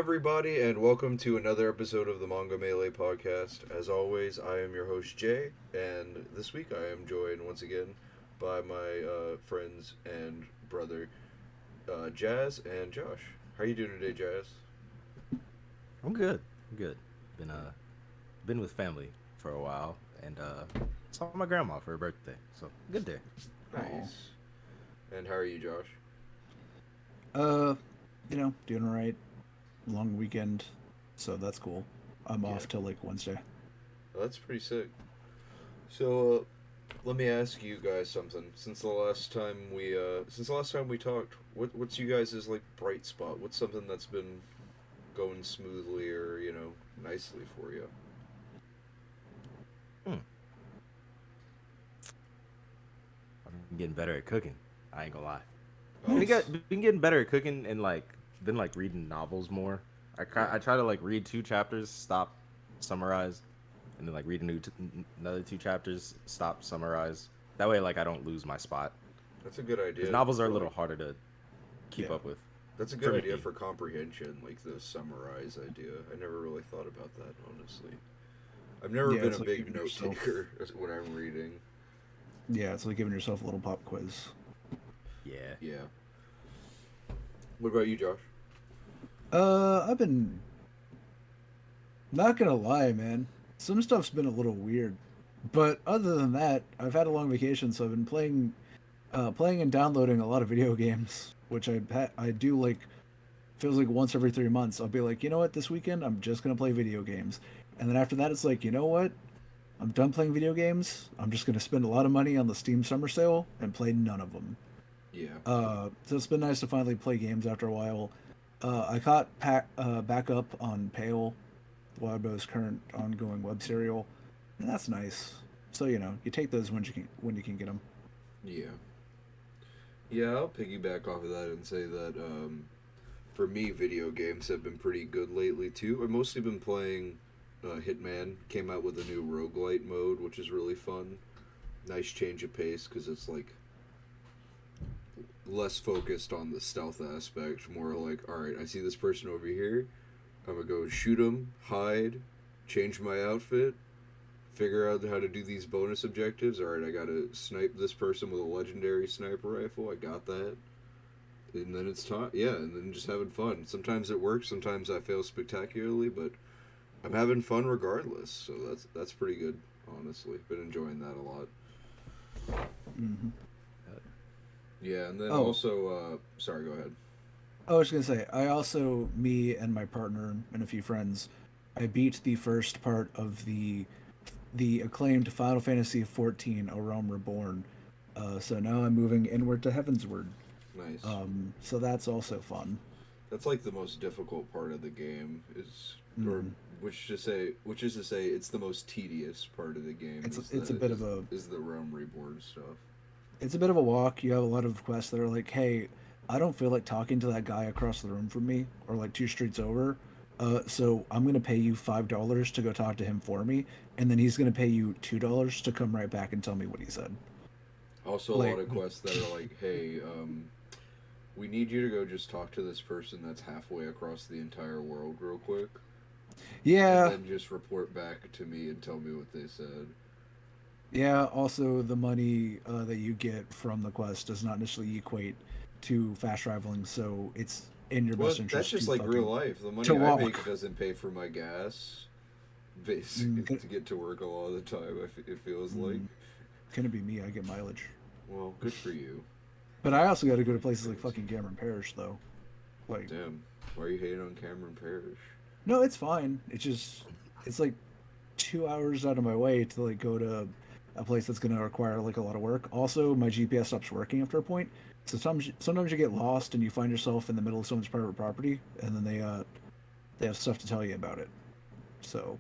everybody, and welcome to another episode of the Manga Melee podcast. As always, I am your host, Jay, and this week I am joined once again by my friends and brother, Jazz and Josh. How are you doing today, Jazz? I'm good. I'm good. Been been with family for a while and saw my grandma for her birthday. So good day. Nice. And how are you, Josh? Uh, doing all right. Long weekend, so that's cool. I'm Yeah, off till like Wednesday. well, that's pretty sick. So, let me ask you guys something. Since the last time we talked, what's you guys' like bright spot? What's something that's been going smoothly or nicely for you? Hmm. I'm getting better at cooking. I ain't gonna lie. Oh, Been getting better at cooking and been reading novels more. I try to read two chapters, stop, summarize, and then read another two chapters, stop, summarize. That way I don't lose my spot that's a good because idea. novels are a For little like, harder to keep Yeah. up with that's a for good idea me. for comprehension, like the summarize idea. I never really thought about that, honestly. I've never Yeah, been a it's like big giving note yourself. taker when I'm reading. Yeah, it's like giving yourself a little pop quiz. Yeah. Yeah. What about you, Josh? I've been not gonna lie, man. Some stuff's been a little weird, but other than that, I've had a long vacation, so I've been playing and downloading a lot of video games, which I do like. Feels like once every 3 months, I'll be like, you know what, this weekend I'm just gonna play video games, and then after that, it's like, you know what, I'm done playing video games. I'm just gonna spend a lot of money on the Steam Summer Sale and play none of them. Yeah. So it's been nice to finally play games after a while. I caught back up on Pale, Wildbow's current ongoing web serial, and that's nice. So you take those when you can get them. Yeah. Yeah, I'll piggyback off of that and say that for me, video games have been pretty good lately too. I've mostly been playing Hitman. Came out with a new roguelite mode, which is really fun. Nice change of pace because it's like less focused on the stealth aspect, more like, all right, I see this person over here. I'm gonna go shoot him, hide, change my outfit, figure out how to do these bonus objectives. All right, I gotta snipe this person with a legendary sniper rifle. I got that. And then it's time, yeah, and then just having fun. Sometimes it works, sometimes I fail spectacularly, but I'm having fun regardless. So that's pretty good, honestly. Been enjoying that a lot. Hmm. Yeah, and then Oh, also, sorry, go ahead. I was gonna say, me and my partner and a few friends, I beat the first part of the acclaimed Final Fantasy XIV: A Realm Reborn. So now I'm moving inward to Heavensward. Nice. So that's also fun. That's like the most difficult part of the game is, or Hmm. which is to say, it's the most tedious part of the game. It's Is it's a the bit is of a is the realm reborn stuff. it's a bit of a walk. You have a lot of quests that are like, hey, I don't feel like talking to that guy across the room from me or like two streets over. So I'm gonna pay you $5 to go talk to him for me, and then he's gonna pay you $2 to come right back and tell me what he said. Also, a lot Like, of quests that are like, hey, we need you to go just talk to this person that's halfway across the entire world real quick, and yeah, then just report back to me and tell me what they said. yeah. Also, the money that you get from the quest does not necessarily equate to fast traveling, so it's in your Well, best that's interest just to like real fucking life. The to money I make walk. doesn't pay for my gas, Mm, basically, can, to get to work a lot of the time. It feels like. mm, Couldn't be me. I get mileage. Well, good for you. But I also got to go to That's places like crazy. fucking Cameron Parish, though. Like, Damn. Why are you hating on Cameron Parish? no, it's fine. It's like 2 hours out of my way to like go to a place that's gonna require like a lot of work. Also, my GPS stops working after a point, so sometimes you get lost and you find yourself in the middle of someone's private property, and then they have stuff to tell you about it. So,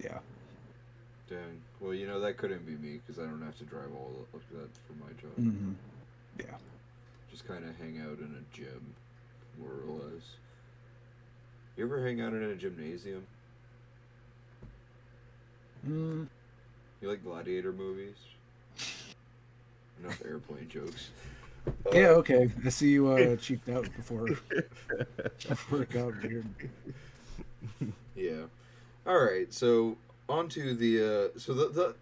yeah. Dang. Well, that couldn't be me because I don't have to drive all of that for my job. Hmm. Yeah. Just kind of hang out in a gym, more or less. You ever hang out in a gymnasium? Mm, You like gladiator movies? Enough airplane jokes. Yeah, okay. I see you cheeked out before it got weird. Yeah. All right. So on to the so the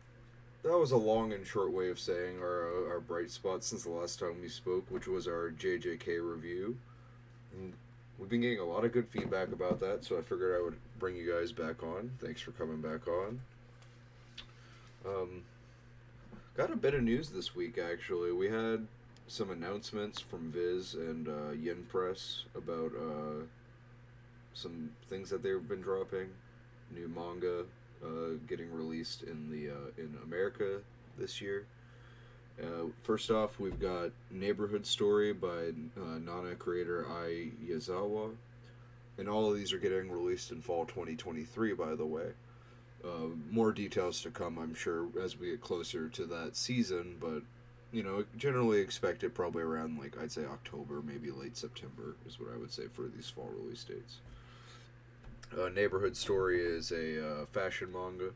that was a long and short way of saying our bright spots since the last time we spoke, which was our JJK review. And we've been getting a lot of good feedback about that, so I figured I would bring you guys back on. Thanks for coming back on. Um, got a bit of news this week, actually. We had some announcements from Viz and Yen Press about some things that they've been dropping. New manga getting released in the in America this year. First off, we've got Neighborhood Story by Nana creator Ai Yazawa, and all of these are getting released in fall 2023. By the way, more details to come, I'm sure, as we get closer to that season. But you know, generally expect it probably around like I'd say October, maybe late September is what I would say for these fall release dates. Neighborhood Story is a fashion manga.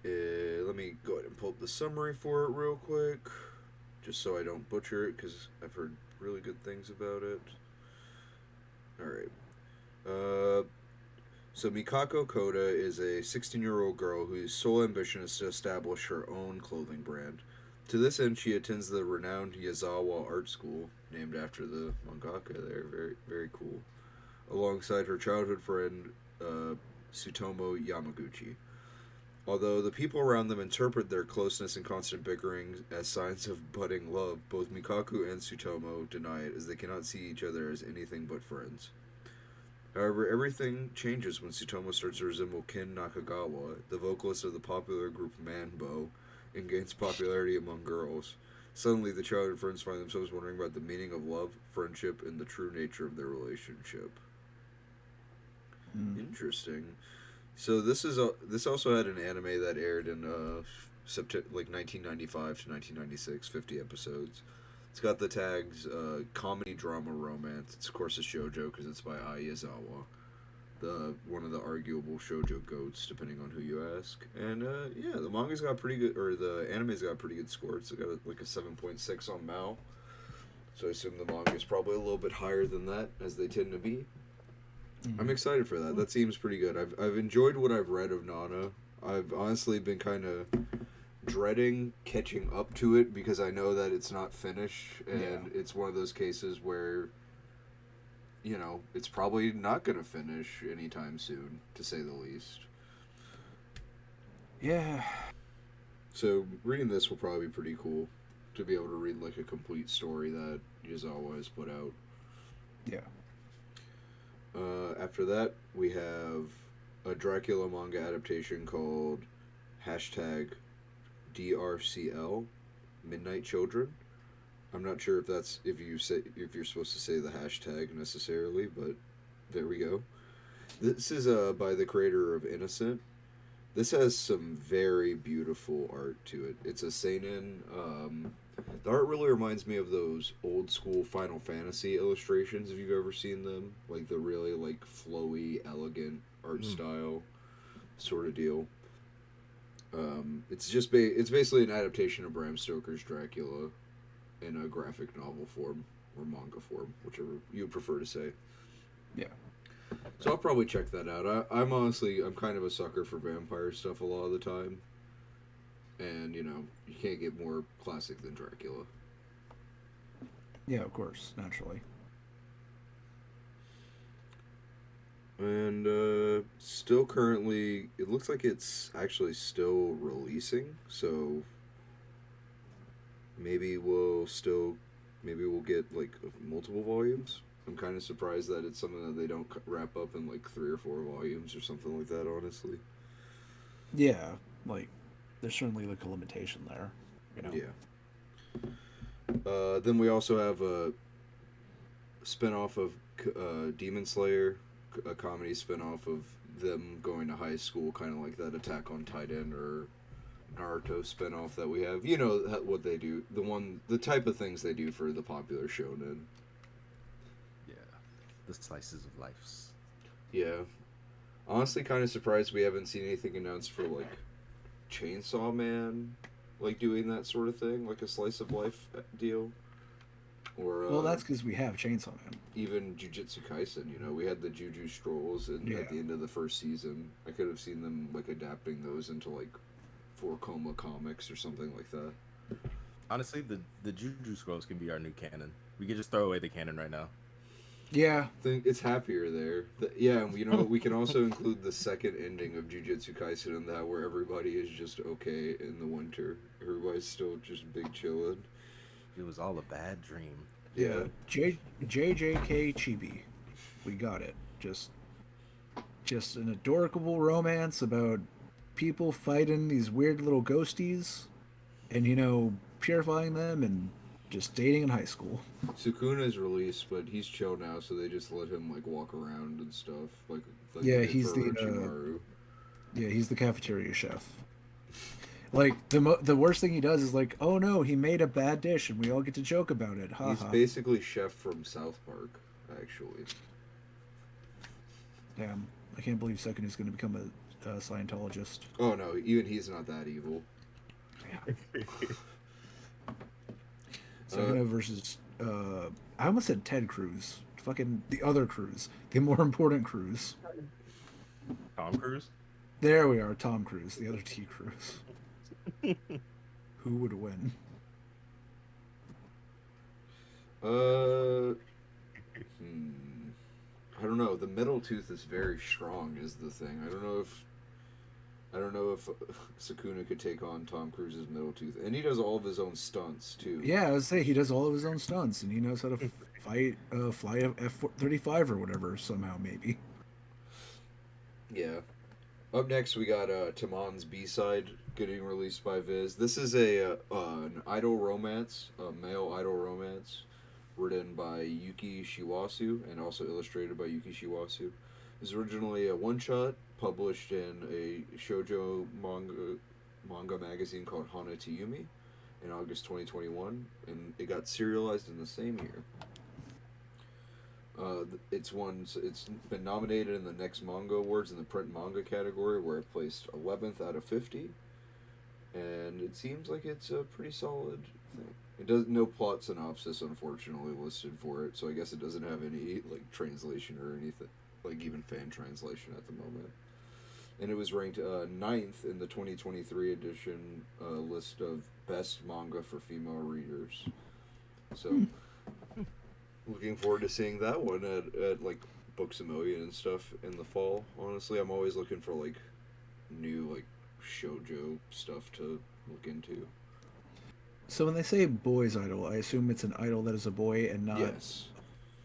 Let me go ahead and pull up the summary for it real quick, just so I don't butcher it, because I've heard really good things about it. Alright. So Mikako Koda is a 16-year-old girl whose sole ambition is to establish her own clothing brand. To this end, she attends the renowned Yazawa Art School, named after the mangaka there. Very, very cool. Alongside her childhood friend, Tsutomu Yamaguchi. Although the people around them interpret their closeness and constant bickering as signs of budding love, both Mikaku and Tsutomu deny it, as they cannot see each other as anything but friends. However, everything changes when Tsutomu starts to resemble Ken Nakagawa, the vocalist of the popular group Manbo, and gains popularity among girls. Suddenly, the childhood friends find themselves wondering about the meaning of love, friendship, and the true nature of their relationship. Interesting. So this also had an anime that aired in September, like 1995 to 1996, 50 episodes. It's got the tags comedy, drama, romance. It's of course a shoujo because it's by Ai Yazawa, the one of the arguable shoujo goats, depending on who you ask. And yeah, the manga's got pretty good, or the anime's got a pretty good score. It's got like a 7.6 on Mal. So I assume the manga is probably a little bit higher than that, as they tend to be. I'm excited for that. That seems pretty good. I've enjoyed what I've read of Nana. I've honestly been kind of dreading catching up to it because I know that it's not finished, and it's one of those cases where, you know, it's probably not going to finish anytime soon, to say the least. Yeah. So reading this will probably be pretty cool to be able to read like a complete story that Yazawa has put out. Yeah. After that, we have a Dracula manga adaptation called #DRCL, Midnight Children. I'm not sure if that's if you're supposed to say the hashtag necessarily, but there we go. This is by the creator of Innocent. This has some very beautiful art to it. It's a seinen. The art really reminds me of those old school Final Fantasy illustrations, if you've ever seen them. Like the really like flowy, elegant art style sort of deal. It's just it's basically an adaptation of Bram Stoker's Dracula in a graphic novel form or manga form, whichever you prefer to say. Yeah. So I'll probably check that out. I'm kind of a sucker for vampire stuff a lot of the time. And, you know, you can't get more classic than Dracula. Yeah, of course, naturally. And still currently, it looks like it's actually still releasing, so maybe we'll get like multiple volumes. I'm kind of surprised that it's something that they don't wrap up in like 3 or 4 volumes or something like that, honestly. Yeah, like there's certainly like a limitation there, you know. Yeah. Then we also have a spinoff of Demon Slayer, a comedy spinoff of them going to high school, kind of like that Attack on Titan or Naruto spinoff that we have. You know what they do, the type of things they do for the popular shonen. Yeah, the slices of life. Yeah. Honestly, kind of surprised we haven't seen anything announced for like Chainsaw Man, like doing that sort of thing, like a slice of life deal. Or Well, that's because we have Chainsaw Man. even Jujutsu Kaisen. You know, we had the Juju Strolls at Yeah. the end of the first season. I could have seen them like adapting those into like 4 Coma comics or something like that. Honestly, the Juju Scrolls can be our new canon. We could just throw away the canon right now. Yeah. Think it's happier there. Yeah, and you know we can also include the second ending of Jujutsu Kaisen in that, where everybody is just okay in the winter. Everybody's still just big chillin'. It was all a bad dream. Yeah. JJK Chibi. We got it. Just an adorable romance about people fighting these weird little ghosties and, you know, purifying them and just dating in high school. Sukuna's released, but he's chill now, so they just let him like walk around and stuff. Like Yeah, they did he's for the, Orochimaru. Yeah, he's the cafeteria chef. Like, the worst thing he does is like, oh no, he made a bad dish and we all get to joke about it. Ha He's ha. basically Chef from South Park, actually. Damn, I can't believe Sekunu's going to become a Scientologist. Oh no, even he's not that evil. Sekuno versus, I almost said Ted Cruz. Fucking the other Cruz. The more important Cruz. Tom Cruise? There we are, Tom Cruise, the other T Cruz. Who would win? I don't know. The middle tooth is very strong, is the thing. I don't know if Sukuna could take on Tom Cruise's middle tooth, and he does all of his own stunts too. Yeah, I would say he does all of his own stunts, and he knows how to fly a F-35 or whatever somehow, maybe. Yeah. Up next, we got Tamon's B-side getting released by Viz. This is an idol romance, a male idol romance, written by Yuki Shiwasu and also illustrated by Yuki Shiwasu. It was originally a one-shot published in a shoujo manga magazine called Hana to Yumi in August 2021, and it got serialized in the same year. It's been nominated in the Next Manga Awards in the print manga category, where it placed 11th out of 50, and it seems like it's a pretty solid thing. It does no plot synopsis, unfortunately, listed for it, so I guess it doesn't have any like translation or anything, like even fan translation at the moment. And it was ranked 9th in the 2023 edition list of best manga for female readers. So. Looking forward to seeing that one at like Books A Million and stuff in the fall. Honestly, I'm always looking for like new like shoujo stuff to look into. So when they say boys idol, I assume it's an idol that is a boy and not. Yes.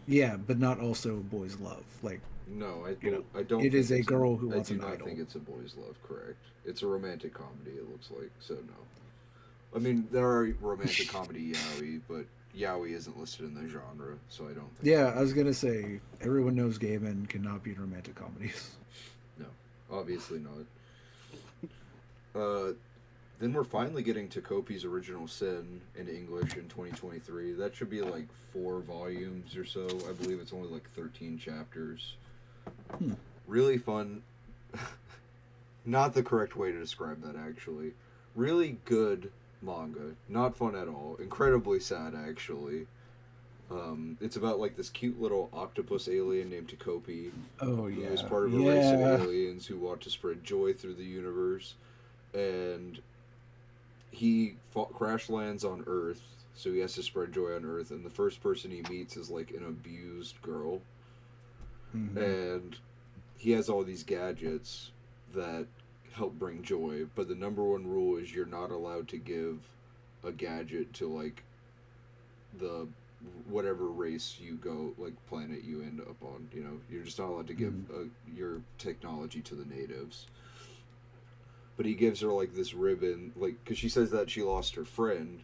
Yeah, but not also boys love. Like, No, I you know, don't. it is think a it's girl who wants I an do not idol. think it's a boys' love. Correct. It's a romantic comedy. It looks like so. No. I mean, there are romantic comedy yaoi, but yaoi isn't listed in the genre, so I don't think. Yeah, I was gonna say everyone knows gay men cannot be in romantic comedies. No, obviously not. Then we're finally getting to Kopi's Original Sin in English in 2023. That should be like 4 volumes or so. I believe it's only like 13 chapters. Really fun. Not the correct way to describe that, actually. Really good manga. Not fun at all. Incredibly sad, actually. It's about like this cute little octopus alien named Kopi, Oh yeah, who is part of a race of aliens who want to spread joy through the universe, and he crash lands on Earth, so he has to spread joy on Earth, and the first person he meets is like an abused girl, and he has all these gadgets that help bring joy, but the number one rule is you're not allowed to give a gadget to like the whatever race you go, like planet you end up on, you know, you're just not allowed to give your technology to the natives. But he gives her like this ribbon, like, because she says that she lost her friend,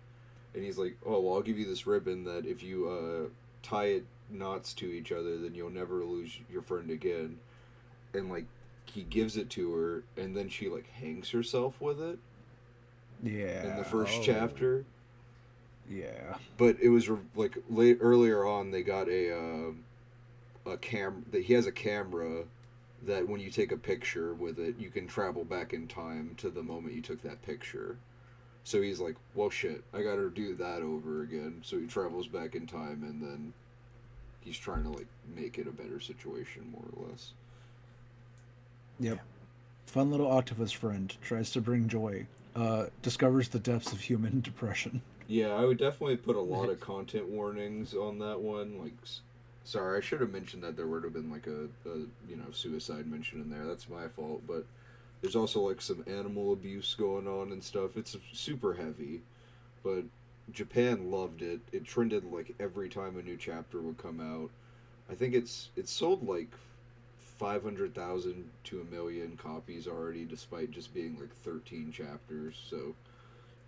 and he's like, oh well, I'll give you this ribbon that if you tie it knots to each other, then you'll never lose your friend again. And like he gives it to her, and then she like hangs herself with it Yeah. in the first chapter. Yeah. But it was like earlier on, they got a cam that he has a camera that when you take a picture with it, you can travel back in time to the moment you took that picture. So he's like, well, shit, I gotta do that over again. So he travels back in time, and then he's trying to, like, make it a better situation, more or less. Yep. Fun little octopus friend tries to bring joy. Discovers the depths of human depression. Yeah, I would definitely put a lot of content warnings on that one. Like, sorry, I should have mentioned that there would have been, like, a suicide mention in there. That's my fault, but there's also, like, some animal abuse going on and stuff. It's super heavy, but Japan loved it. It trended, like, every time a new chapter would come out. I think it's sold, like, 500,000 to 1,000,000 copies already, despite just being, like, 13 chapters. So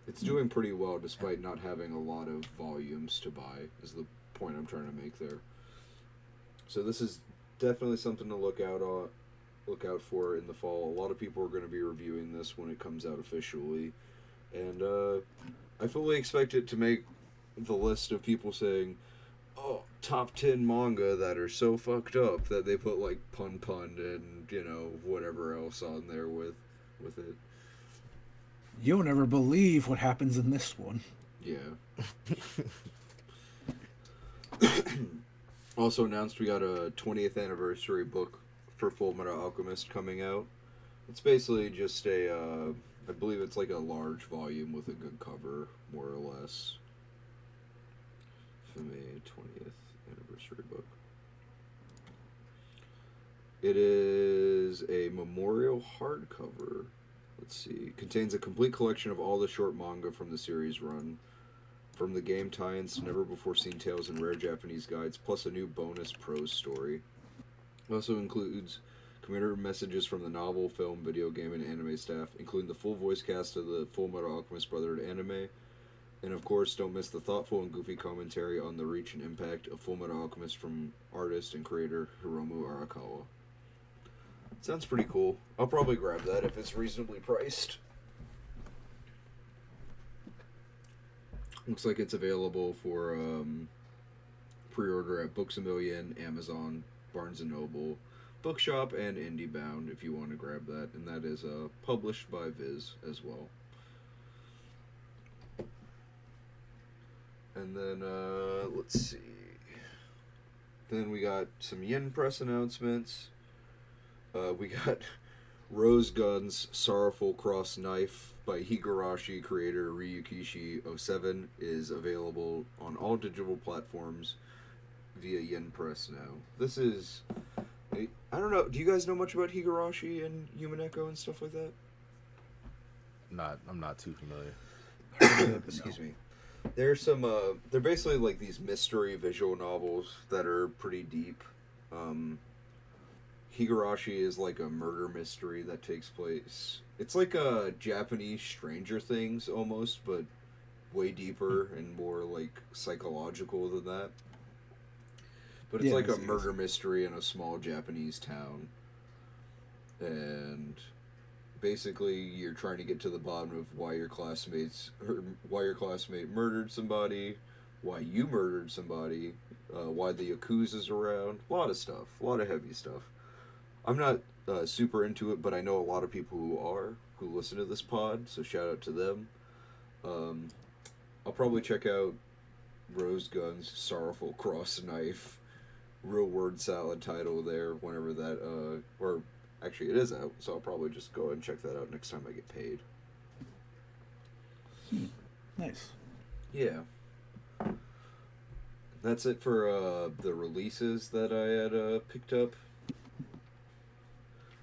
it's doing pretty well, despite not having a lot of volumes to buy, is the point I'm trying to make there. So this is definitely something to look out for in the fall. A lot of people are going to be reviewing this when it comes out officially, and I fully expect it to make the list of people saying, "Oh, top 10 manga that are so fucked up," that they put, like, pun and whatever else on there with it. You'll never believe what happens in this one. Yeah. Also announced we got a 20th anniversary book for Full Metal Alchemist coming out. It's basically just I believe it's like a large volume with a good cover, more or less. From a 20th anniversary book. It is a memorial hardcover. Let's see. Contains a complete collection of all the short manga from the series run. From the game tie-ins to never-before-seen tales and rare Japanese guides, plus a new bonus prose story. It also includes commemorative messages from the novel, film, video game, and anime staff, including the full voice cast of the Full Metal Alchemist Brotherhood anime. And of course, don't miss the thoughtful and goofy commentary on the reach and impact of Full Metal Alchemist from artist and creator Hiromu Arakawa. Sounds pretty cool. I'll probably grab that if it's reasonably priced. Looks like it's available for pre-order at Books A Million, Amazon, Barnes & Noble, Bookshop, and IndieBound if you want to grab that. And that is published by Viz as well. And then, let's see. Then we got some Yen Press announcements. We got Rose Gun's Sorrowful Cross Knife by Higurashi creator Ryukishi07 is available on all digital platforms via Yen Press now. This is... I don't know, do you guys know much about Higurashi and Human Echo and stuff like that? I'm not too familiar. Excuse me. There's some, they're basically like these mystery visual novels that are pretty deep. Higurashi is like a murder mystery that takes place. It's like a Japanese Stranger Things almost, but way deeper and more like psychological than that. But it's like a murder mystery in a small Japanese town. And basically you're trying to get to the bottom of why your classmate murdered somebody, why you murdered somebody, why the Yakuza's around. A lot of stuff. A lot of heavy stuff. I'm not super into it, but I know a lot of people who listen to this pod, so shout out to them. I'll probably check out Rose Gun's Sorrowful Cross Knife. Real word salad title there whenever that, or actually it is out, so I'll probably just go and check that out next time I get paid. Nice. Yeah. That's it for the releases that I had picked up.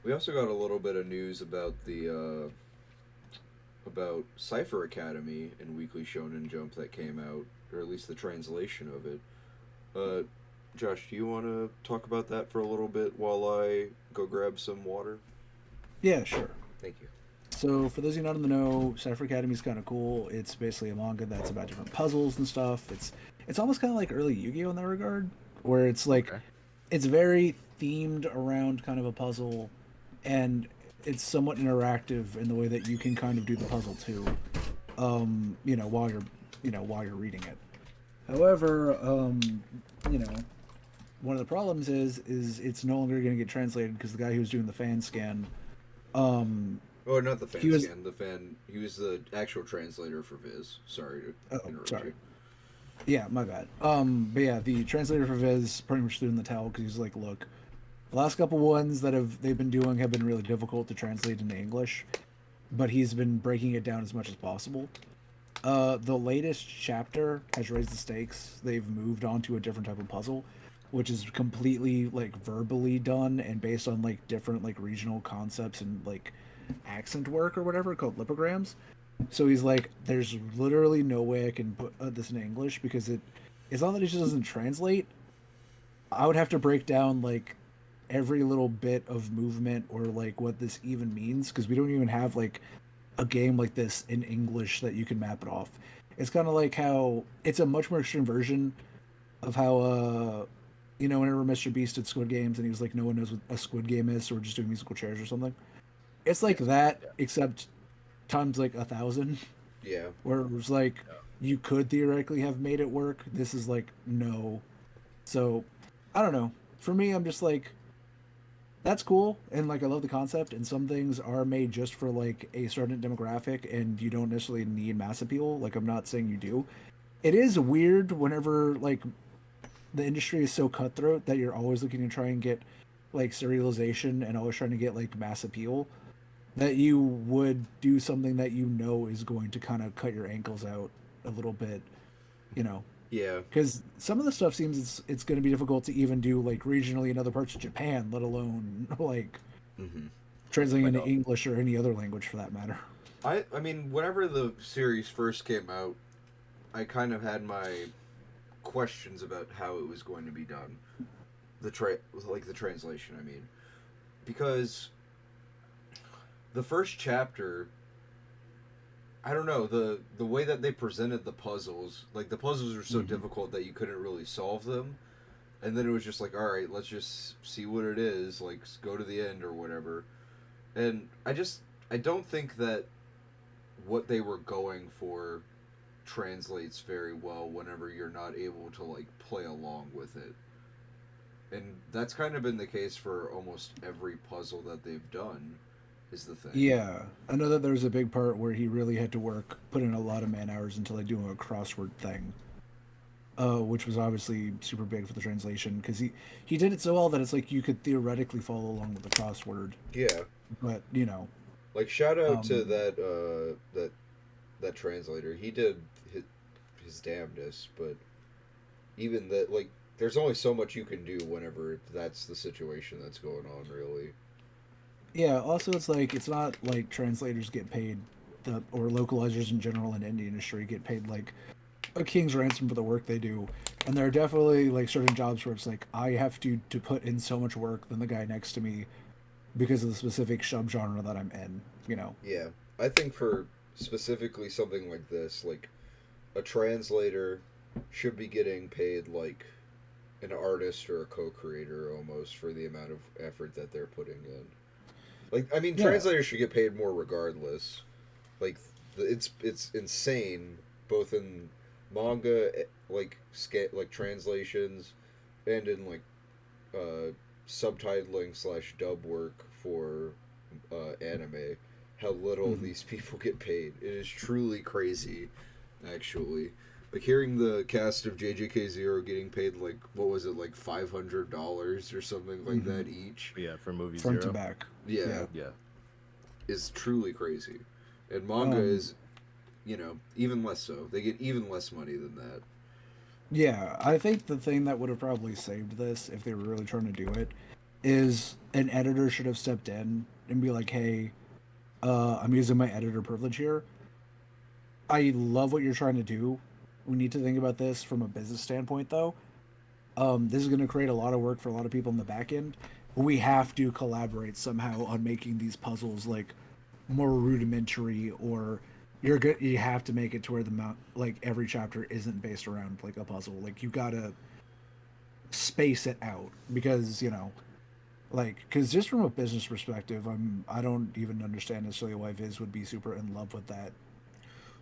We also got a little bit of news about the about Cypher Academy and Weekly Shonen Jump that came out, or at least the translation of it. Josh, do you want to talk about that for a little bit while I go grab some water? Yeah, sure. Thank you. So, for those of you not in the know, Cypher Academy is kind of cool. It's basically a manga that's about different puzzles and stuff. It's almost kind of like early Yu-Gi-Oh! In that regard, where it's like, it's very themed around kind of a puzzle, and it's somewhat interactive in the way that you can kind of do the puzzle too, while you're reading it. However, one of the problems is it's no longer going to get translated because the guy who was doing the fan scan Oh, not the fan He was scan. The fan. He was the actual translator for Viz. Sorry oh to interrupt sorry. you. Yeah, my bad. But yeah, the translator for Viz pretty much threw in the towel because he's like, look, the last couple ones that they've been doing have been really difficult to translate into English, but he's been breaking it down as much as possible. The latest chapter has raised the stakes. They've moved on to a different type of puzzle, which is completely like verbally done and based on like different like regional concepts and like accent work or whatever called lipograms. So he's like, there's literally no way I can put this in English because it's not that it just doesn't translate. I would have to break down like every little bit of movement or like what this even means because we don't even have like a game like this in English that you can map it off. It's kind of like how it's a much more extreme version of how whenever Mr. Beast did Squid Games and he was like, no one knows what a Squid Game is, so we're just doing musical chairs or something. It's like Yes. that Yeah. except times like 1,000, Yeah. where it was like Yeah. you could theoretically have made it work. This is like no. So I don't know. For me, I'm just like that's cool and like I love the concept and some things are made just for like a certain demographic and you don't necessarily need mass appeal. Like I'm not saying you do. It is weird whenever like the industry is so cutthroat that you're always looking to try and get like serialization and always trying to get like mass appeal that you would do something that you know is going to kind of cut your ankles out a little bit, you know, Yeah. because some of the stuff seems it's going to be difficult to even do like regionally in other parts of Japan, let alone like hmm translating Like into English or any other language for that matter. I mean, whenever the series first came out, I kind of had my questions about how it was going to be done. The translation. I mean, because the first chapter, I don't know, the way that they presented the puzzles, like the puzzles were so difficult that you couldn't really solve them. And then it was just like, all right, let's just see what it is, like go to the end or whatever. And I don't think that what they were going for translates very well whenever you're not able to like play along with it. And that's kind of been the case for almost every puzzle that they've done, is the thing. Yeah, I know that there was a big part where he really had to put in a lot of man hours into like doing a crossword thing, which was obviously super big for the translation because he did it so well that it's like you could theoretically follow along with the crossword, Yeah. but you know, Like shout out to um, that translator. He did his damnedest, but even that, like, there's only so much you can do whenever that's the situation that's going on, really. yeah. Also, it's like it's not like translators get paid, or localizers in general in indie industry get paid like a king's ransom for the work they do. And there are definitely like certain jobs where it's like I have to put in so much work than the guy next to me because of the specific subgenre that I'm in. You know. Yeah. I think for specifically something like this, like, a translator should be getting paid like an artist or a co-creator almost for the amount of effort that they're putting in. Like, I mean, Yeah. translators should get paid more regardless. Like, it's insane, both in manga, like translations, and in like uh, subtitling slash dub work for anime. How little Mhm. these people get paid. It is truly crazy, actually. Like hearing the cast of JJK0 getting paid like what was it, like $500 or something like Mhm. that each. Yeah, for movie Front to zero. back. Yeah, Yeah. Yeah. is truly crazy. And manga Um. is, even less so. They get even less money than that. Yeah. I think the thing that would have probably saved this if they were really trying to do it is an editor should have stepped in and be like, "Hey, I'm using my editor privilege here. I love what you're trying to do. We need to think about this from a business standpoint, though. This is going to create a lot of work for a lot of people in the back end. We have to collaborate somehow on making these puzzles like more rudimentary, or you have to make it to where like every chapter isn't based around like a puzzle. Like you gotta space it out because like because just from a business perspective, I don't even understand necessarily why Viz would be super in love with that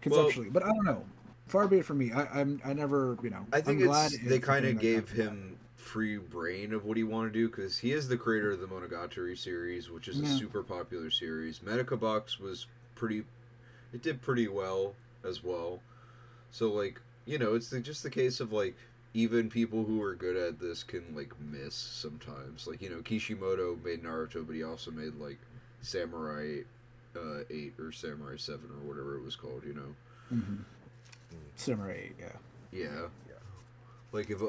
Well, conceptually, but I don't know. far be it from me. I never, you know. I I'm think glad they it's kind getting of back gave after that. him free reign of what he wanted to do because he is the creator of the Monogatari series, which is a Yeah. super popular series. Medica Box was pretty, it did pretty well as well. So like, it's just the case of like even people who are good at this can like miss sometimes. Like Kishimoto made Naruto, but he also made like Samurai 8 or Samurai 7 or whatever it was called. Mm-hmm. Samurai, yeah. Yeah. Like if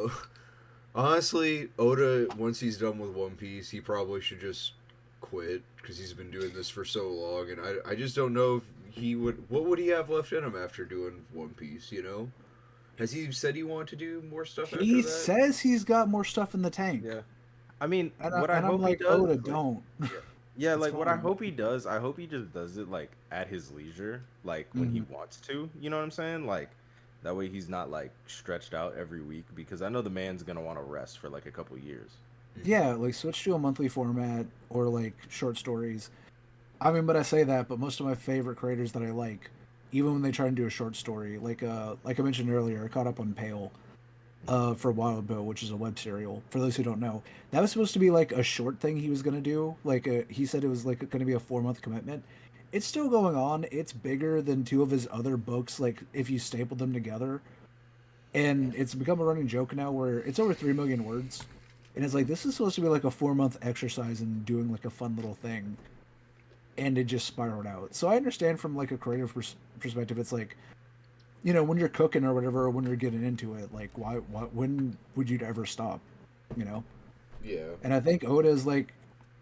honestly, Oda, once he's done with One Piece, he probably should just quit because he's been doing this for so long, and I just don't know if he would. What would he have left in him after doing One Piece? Has he said he wanted to do more stuff after He that? says he's got more stuff in the tank, Yeah. I mean, and what I I'm hope he like, does, Oda, like, don't. yeah, yeah, It's like what I fine. hope he does, I hope he just does it like at his leisure, like when he Mhm. wants to. You know what I'm saying? Like that way he's not like stretched out every week because I know the man's gonna want to rest for like a couple years. Yeah, like switch to a monthly format or like short stories. I mean, but I say that, but most of my favorite creators that I like, even when they try and do a short story, like I mentioned earlier, I caught up on Pale, for Wild Bill, which is a web serial. For those who don't know, that was supposed to be like a short thing he was gonna do. He said it was like going to be a 4 month commitment. It's still going on. It's bigger than two of his other books. Like if you stapled them together, and it's become a running joke now where it's over 3 million words, and it's like this is supposed to be like a 4 month exercise in doing like a fun little thing, and it just spiraled out. So I understand from like a creative perspective, it's like when you're cooking or whatever, or when you're getting into it, like when would you ever stop? You know? Yeah. And I think Oda is like,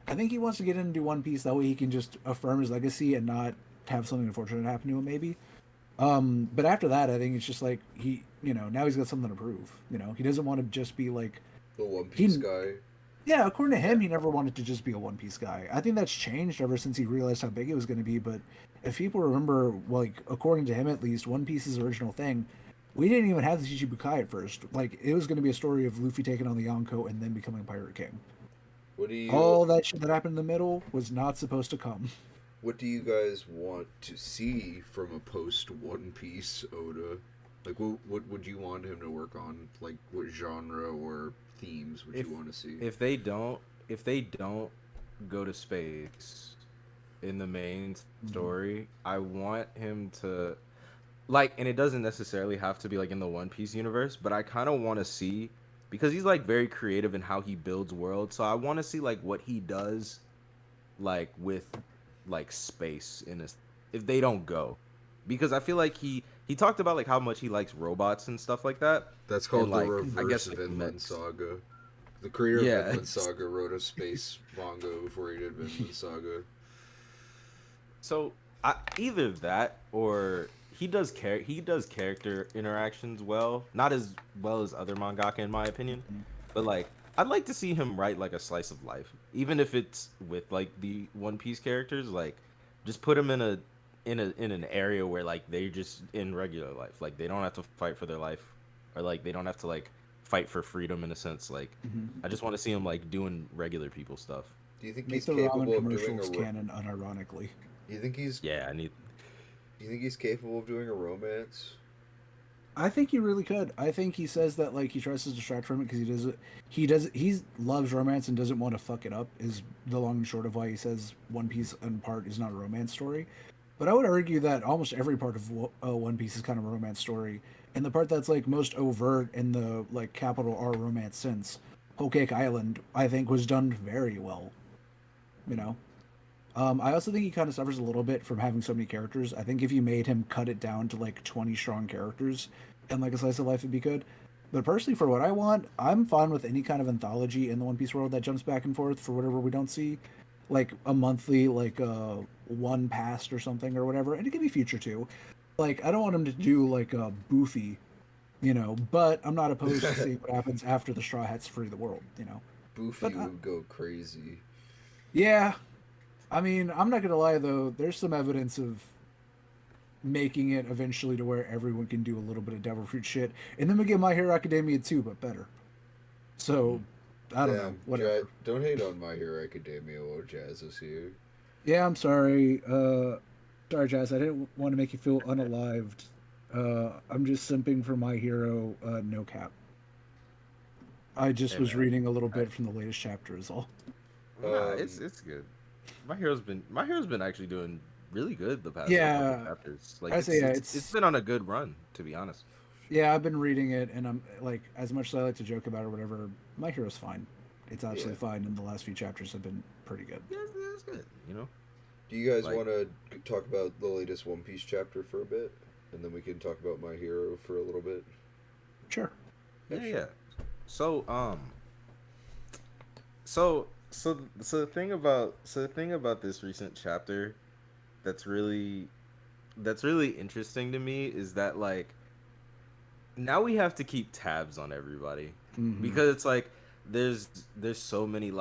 I think he wants to get into One Piece that way he can just affirm his legacy and not have something unfortunate happen to him, maybe. But after that, I think it's just like now he's got something to prove. He doesn't want to just be like The One Piece he. guy. Yeah, according to him, Yeah. he never wanted to just be a One Piece guy. I think that's changed ever since he realized how big it was going to be. But if people remember, like according to him at least, One Piece's original thing, we didn't even have the Shichibukai at first. Like it was going to be a story of Luffy taking on the Yonko and then becoming Pirate King. What do you All that shit that happened in the middle was not supposed to come. what do you guys want to see from a post One Piece Oda? Like what would you want him to work on? Like what genre or themes would If you want to see? if they don't if they don't go to space in the main Mhm. story, I want him to like, and it doesn't necessarily have to be like in the One Piece universe, but I kind of want to see because he's like very creative in how he builds worlds. So I want to see like what he does like with like space in a if they don't go because I feel like he talked about like how much he likes robots and stuff like that That's and called the like I reverse guess like Vinland mechs. Saga. The creator of Yeah, Vinland Saga wrote a space manga before he did Vinland Saga. so either that or he does character interactions well, not as well as other mangaka in my opinion, but like I'd like to see him write like a slice of life, even if it's with like the One Piece characters. Like, just put them in an area where like they're just in regular life, like they don't have to fight for their life, or like they don't have to like fight for freedom in a sense. Like, Mhm. I just want to see him like doing regular people stuff. Do you think Make he's the ramen capable of doing commercials canon unironically. you think he's Yeah, I need. do you think he's capable of doing a romance? I think he really could. I think he says that like he tries to distract from it because he loves romance and doesn't want to fuck it up. Is the long and short of why he says One Piece in part is not a romance story. But I would argue that almost every part of One Piece is kind of a romance story, and the part that's like most overt in the like capital R romance sense, Whole Cake Island, I think was done very well. You know, I also think he kind of suffers a little bit from having so many characters. I think if you made him cut it down to like 20 strong characters and like a slice of life would be good. But personally, for what I want, I'm fine with any kind of anthology in the One Piece world that jumps back and forth for whatever we don't see, like a monthly, like one past or something or whatever, and it can be future too. Like I don't want him to do like a Boofy, but I'm not opposed to seeing what happens after the Straw Hats free the world. Boofy But would go crazy. yeah, I mean, I'm not gonna lie though. There's some evidence of making it eventually to where everyone can do a little bit of devil fruit shit, and then we get My Hero Academia too, but better. So, I don't know. Damn, Whatever. don't hate on My Hero Academia while Jazz is here. Yeah, I'm sorry. Sorry, Jazz. I didn't want to make you feel unalived. I'm just simping for My Hero, no cap. I just Hey was man, reading a little I, bit from the latest chapter is all. nah, Um, it's good. My hero's been actually doing really good the past like couple Yeah, chapters. Like I say yeah, it's been on a good run, to be honest. yeah, I've been reading it, and I'm like, as much as I like to joke about it or whatever, My Hero's fine. It's yeah. absolutely fine, and the last few chapters have been pretty good. Yeah, it's good. You know, Do you guys like want to talk about the latest One Piece chapter for a bit, and then we can talk about My Hero for a little bit? Sure. Yeah, yeah, sure. yeah. So so the thing about this recent chapter that's really that's really interesting to me is that like now we have to keep tabs on everybody Hmm. because it's like there's there's so many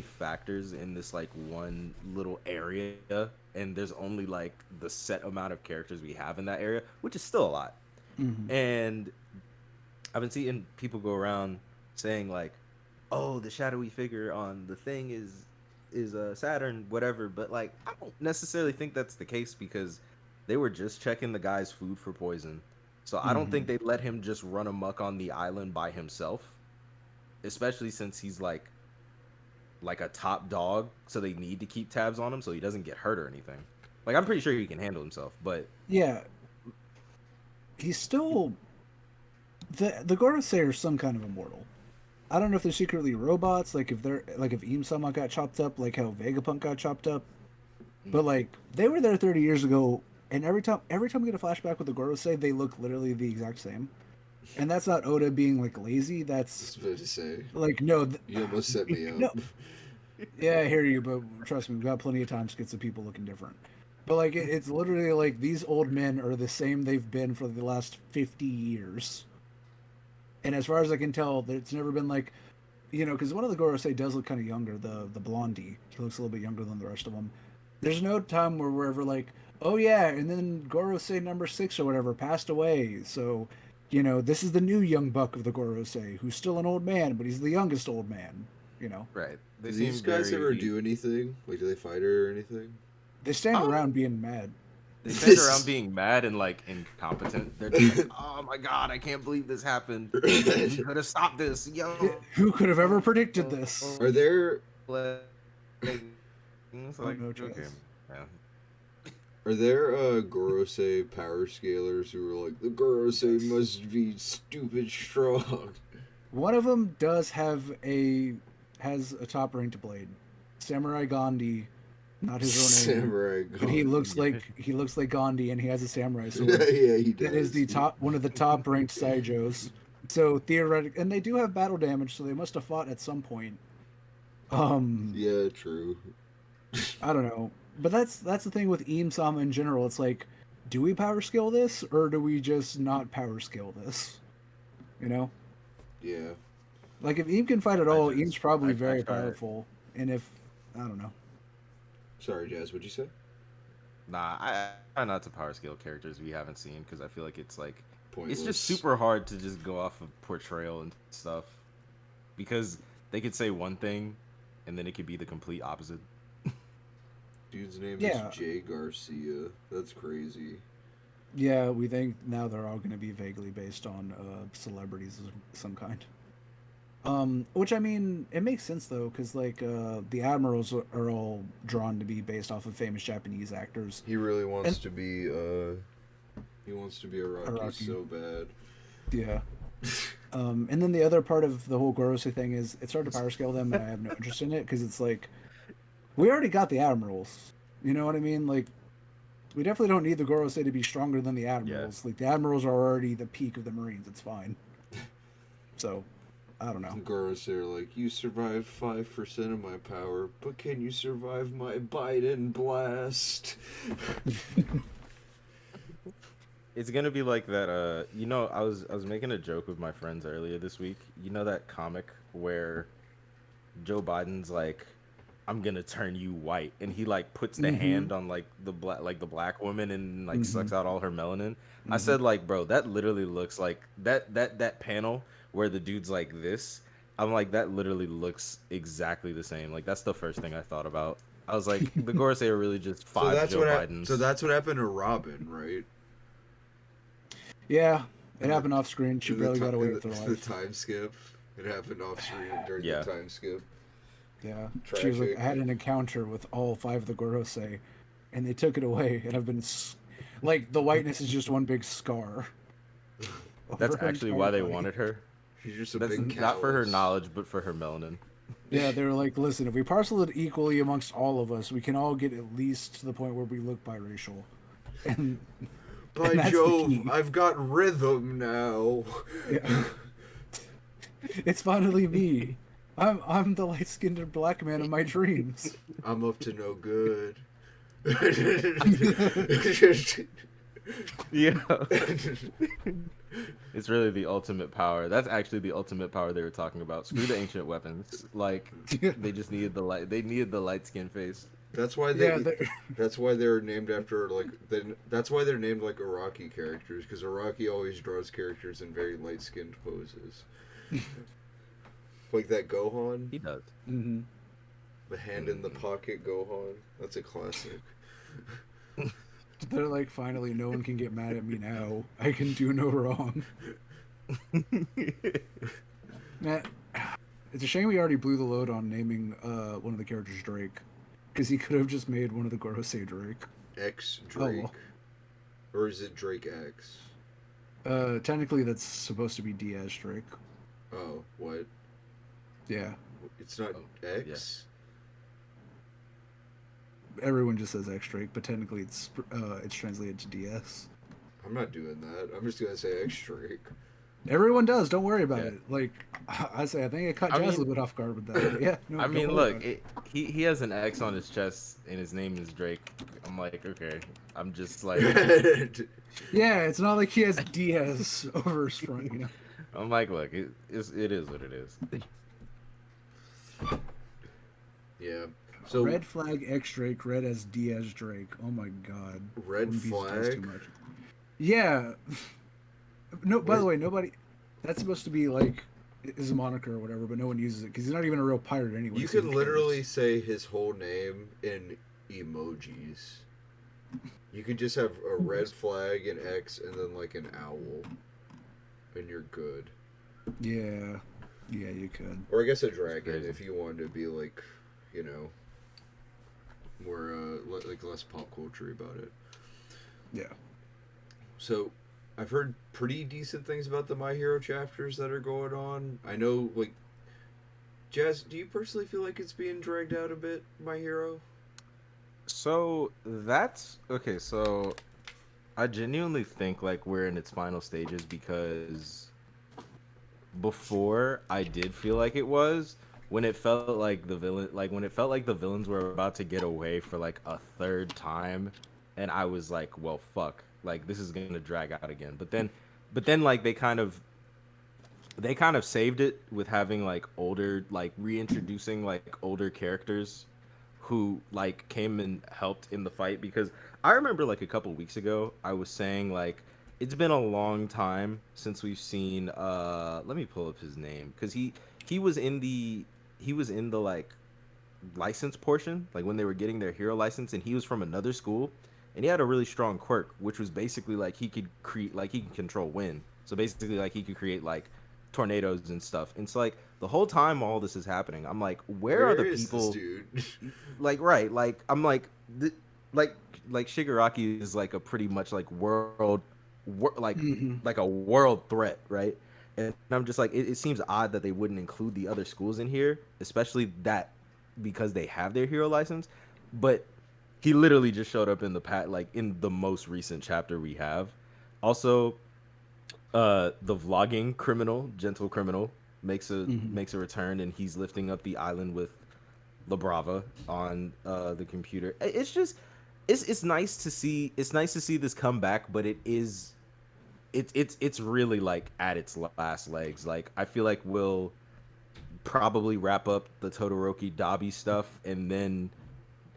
factors in this like one little area, and there's only like the set amount of characters we have in that area, which is still a lot. Hmm. And I've been seeing people go around saying like, "Oh, the shadowy figure on the thing is Saturn, whatever." But like, I don't necessarily think that's the case because they were just checking the guy's food for poison. So I don't think Hmm. they'd let him just run amok on the island by himself, especially since he's like a top dog. So they need to keep tabs on him so he doesn't get hurt or anything. Like I'm pretty sure he can handle himself, but Yeah, he's still the Gorosei are some kind of immortal. I don't know if they're secretly robots, like if they're like if Eam Sama got chopped up, like how Vegapunk got chopped up. But like they were there 30 years ago, and every time we get a flashback with the Gorosei, they look literally the exact same. And that's not Oda being like lazy. I was That's about to say, like no, you almost set me up. no. Yeah, I hear you, but trust me, we've got plenty of time skits of people looking different. But like it's literally like these old men are the same they've been for the last 50 years. And as far as I can tell, it's never been like, because one of the Gorosei does look kind of younger, the blondie. He looks a little bit younger than the rest of them. There's no time where we're ever like, oh yeah, and then Gorosei number 6 or whatever passed away. So, this is the new young buck of the Gorosei, who's still an old man, but he's the youngest old man. You know, right. They Do these seem guys ever very do anything? Like, do they fight her or anything? they stand um around being mad. they stand around This. being mad and like incompetent. They're just like, "Oh my god, I can't believe this happened. We could have stopped this, yo." Who could have ever predicted this? Are there Like, it's Oh like no, okay, Chaz. yeah. are there Gorosei power scalers who are like the Gorosei Yes. must be stupid strong? One of them does have has a top ranked blade, Samurai Gandhi, not his real name, Samurai but he Gandhi. looks like Gandhi, and he has a samurai Yeah, sword. he That is does. the top one of the top ranked Saijos. So theoretically, and they do have battle damage, so they must have fought at some point. Um, Yeah, true. I don't know, but that's the thing with Eam Sama in general. It's like, do we power scale this, or do we just not power scale this? You know, Yeah. like if Eam can fight at I all, Eam's just probably I very try. powerful, and if I don't know. Sorry, Jazz. What'd you say? Nah, I try not to power scale characters we haven't seen because I feel like it's Pointless. just super hard to just go off of portrayal and stuff because they could say one thing and then it could be the complete opposite. Dude's name Yeah, is Jay Garcia. That's crazy. yeah, we think now they're all going to be vaguely based on celebrities of some kind. Which I mean, it makes sense though, because like the admirals are all drawn to be based off of famous Japanese actors. He really And wants to be. He wants to be a Rocky Araki, so bad. yeah. And then the other part of the whole Gorosei thing is it's hard to power scale them, and I have no interest in it because it's like we already got the admirals. You know what I mean? Like we definitely don't need the Gorosei to be stronger than the Yeah. admirals. Like the admirals are already the peak of the Marines. It's fine. So I don't know. Girls are like, you survived 5% of my power, but can you survive my Biden blast? It's gonna be like that. I was making a joke with my friends earlier this week. You know that comic where Joe Biden's like, "I'm gonna turn you white," and he like puts the Hmm. hand on like the black woman and like Hmm. sucks out all her melanin. I Hmm. said like, bro, that literally looks like that panel where the dude's like this. I'm like, that literally looks exactly the same. Like that's the first thing I thought about. I was like, the Gorosei are really just So five that's Joe what so Bidens. that's what happened to Robin, right? Yeah, it And happened off screen. She barely got away with her the life. time skip. It happened off screen during Yeah. the time skip. Yeah, she was like, Tragic. I had an encounter with all 5 of the Gorosei, and they took it away, and I've been like the whiteness is just one big scar. That's Over her actually entire why they body. wanted her. She's just a That's big not for her callus. knowledge, but for her melanin. Yeah, they were like, listen, if we parcel it equally amongst all of us, we can all get at least to the point where we look biracial. And By that's the Jove, key. I've got rhythm now. Yeah. It's finally me. I'm the light skinned black man of my dreams. I'm up to no good. Yeah. It's really the ultimate power. That's actually the ultimate power they were talking about. Screw the ancient weapons. Like they just needed the light. They needed the light skin face. That's why they. Yeah, That's why they're named after like. That's why they're named like Iraqi characters because Iraqi always draws characters in very light skinned poses. Like that Gohan, He does. hmm the hand in the pocket Gohan. That's a classic. They're like, finally, no one can get mad at me now. I can do no wrong. Man, it's a shame we already blew the load on naming one of the characters Drake, because he could have just made one of the Gorosei Drake. X Drake, well. or is it Drake X? Technically, that's supposed to be Diaz Drake. Oh, what? Yeah, It's not X. everyone just says X Drake, but technically it's translated to DS. I'm not doing that. I'm just gonna say X Drake. Everyone does. Don't worry about Yeah. it. Like I say, I think it caught I Jazz a mean- little bit off guard with that. But yeah, no, I don't mean, worry look, about it. he has an X on his chest, and his name is Drake. I'm like, okay. I'm just like, Yeah, it's not like he has Diaz over his front, you know. I'm like, look, it is what it is. yeah. So Red flag X Drake, red as Diaz Drake. Oh my god. red One Piece does too flag. much. Yeah. No, by What? the way, nobody. That's supposed to be like his moniker or whatever, but no one uses it because he's not even a real pirate anyway. You so who could cares? literally say his whole name in emojis. You could just have a red flag, an X, and then like an owl, and you're good. Yeah. Yeah, you could. Or I guess a dragon crazy. if you wanted to be like, you know, more like less pop culture about it. Yeah. So, I've heard pretty decent things about the My Hero chapters that are going on. I know, like, Jazz, do you personally feel like it's being dragged out a bit, My Hero? So that's okay. So I genuinely think like we're in its final stages because before I did feel like it was when it felt like the villains were about to get away for like a third time, and I was like, well, fuck, like this is gonna drag out again. But then like they kind of saved it with having like older, like reintroducing like older characters who like came and helped in the fight, because I remember like a couple weeks ago I was saying like it's been a long time since we've seen let me pull up his name, because he was in the like license portion, like when they were getting their hero license, and he was from another school, and he had a really strong quirk which was basically like he could control wind. So basically like he could create like tornadoes and stuff. And it's like the whole time all this is happening, I'm like, where are the is people this dude? like, right, like I'm like like Shigaraki is like a pretty much like Mhm. like a world threat, right? And I'm just like, it seems odd that they wouldn't include the other schools in here, especially that because they have their hero license. But he literally just showed up in in the most recent chapter we have. Also, the vlogging criminal, gentle criminal, makes a return, and he's lifting up the island with La Brava on the computer. It's just it's nice to see. It's nice to see this come back, but it's really like at its last legs. Like I feel like we'll probably wrap up the Todoroki Dabi stuff, and then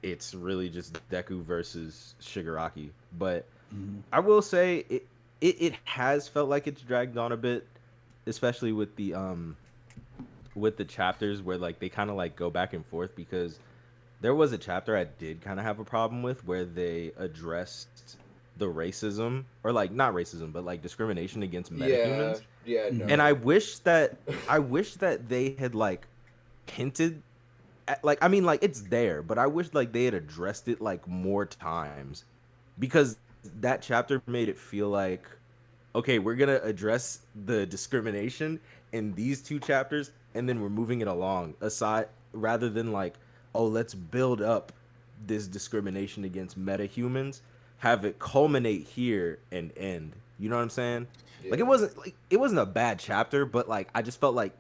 it's really just Deku versus Shigaraki. But I will say it has felt like it's dragged on a bit, especially with the chapters where like they kind of like go back and forth, because there was a chapter I did kind of have a problem with where they addressed the racism, or like not racism, but like discrimination against Yeah, metahumans. yeah, no. And I wish that they had like hinted at, like, I mean, like, it's there, but I wish like they had addressed it like more times, because that chapter made it feel like, okay, we're gonna address the discrimination in these two chapters, and then we're moving it along aside, rather than like, oh, let's build up this discrimination against metahumans, have it culminate here and end. You know what I'm saying? Yeah. Like it wasn't a bad chapter, but like I just felt like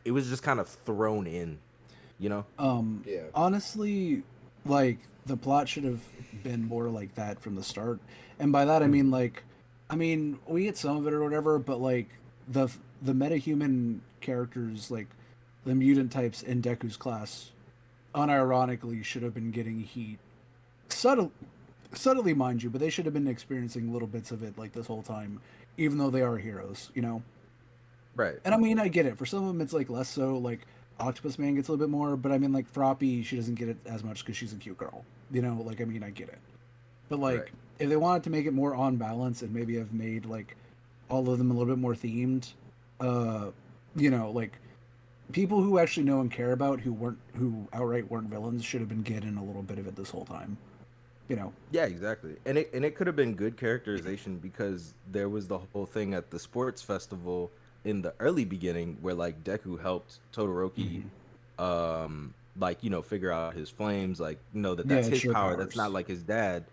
it was just kind of thrown in, you know? Yeah. Honestly, like the plot should have been more like that from the start, and by that I mean like, I mean we get some of it or whatever, but like the the metahuman characters, like the mutant types in Deku's class, unironically should have been getting heat, subtly, mind you, but they should have been experiencing little bits of it like this whole time, even though they are heroes, you know. Right. And I mean, I get it. For some of them, it's like less so. Like Octopus Man gets a little bit more, but I mean, like Froppy, she doesn't get it as much because she's a cute girl. You know, like I mean, I get it. But like, Right. if they wanted to make it more on balance and maybe have made like all of them a little bit more themed, uh, you know, like people who actually know and care about who outright weren't villains should have been getting a little bit of it this whole time. You know. Yeah, exactly. And it could have been good characterization, because there was the whole thing at the sports festival in the early beginning where like Deku helped Todoroki like, you know, figure out his flames, like, you know, that Yeah, that's his sheer power, that's powers. not like his dad.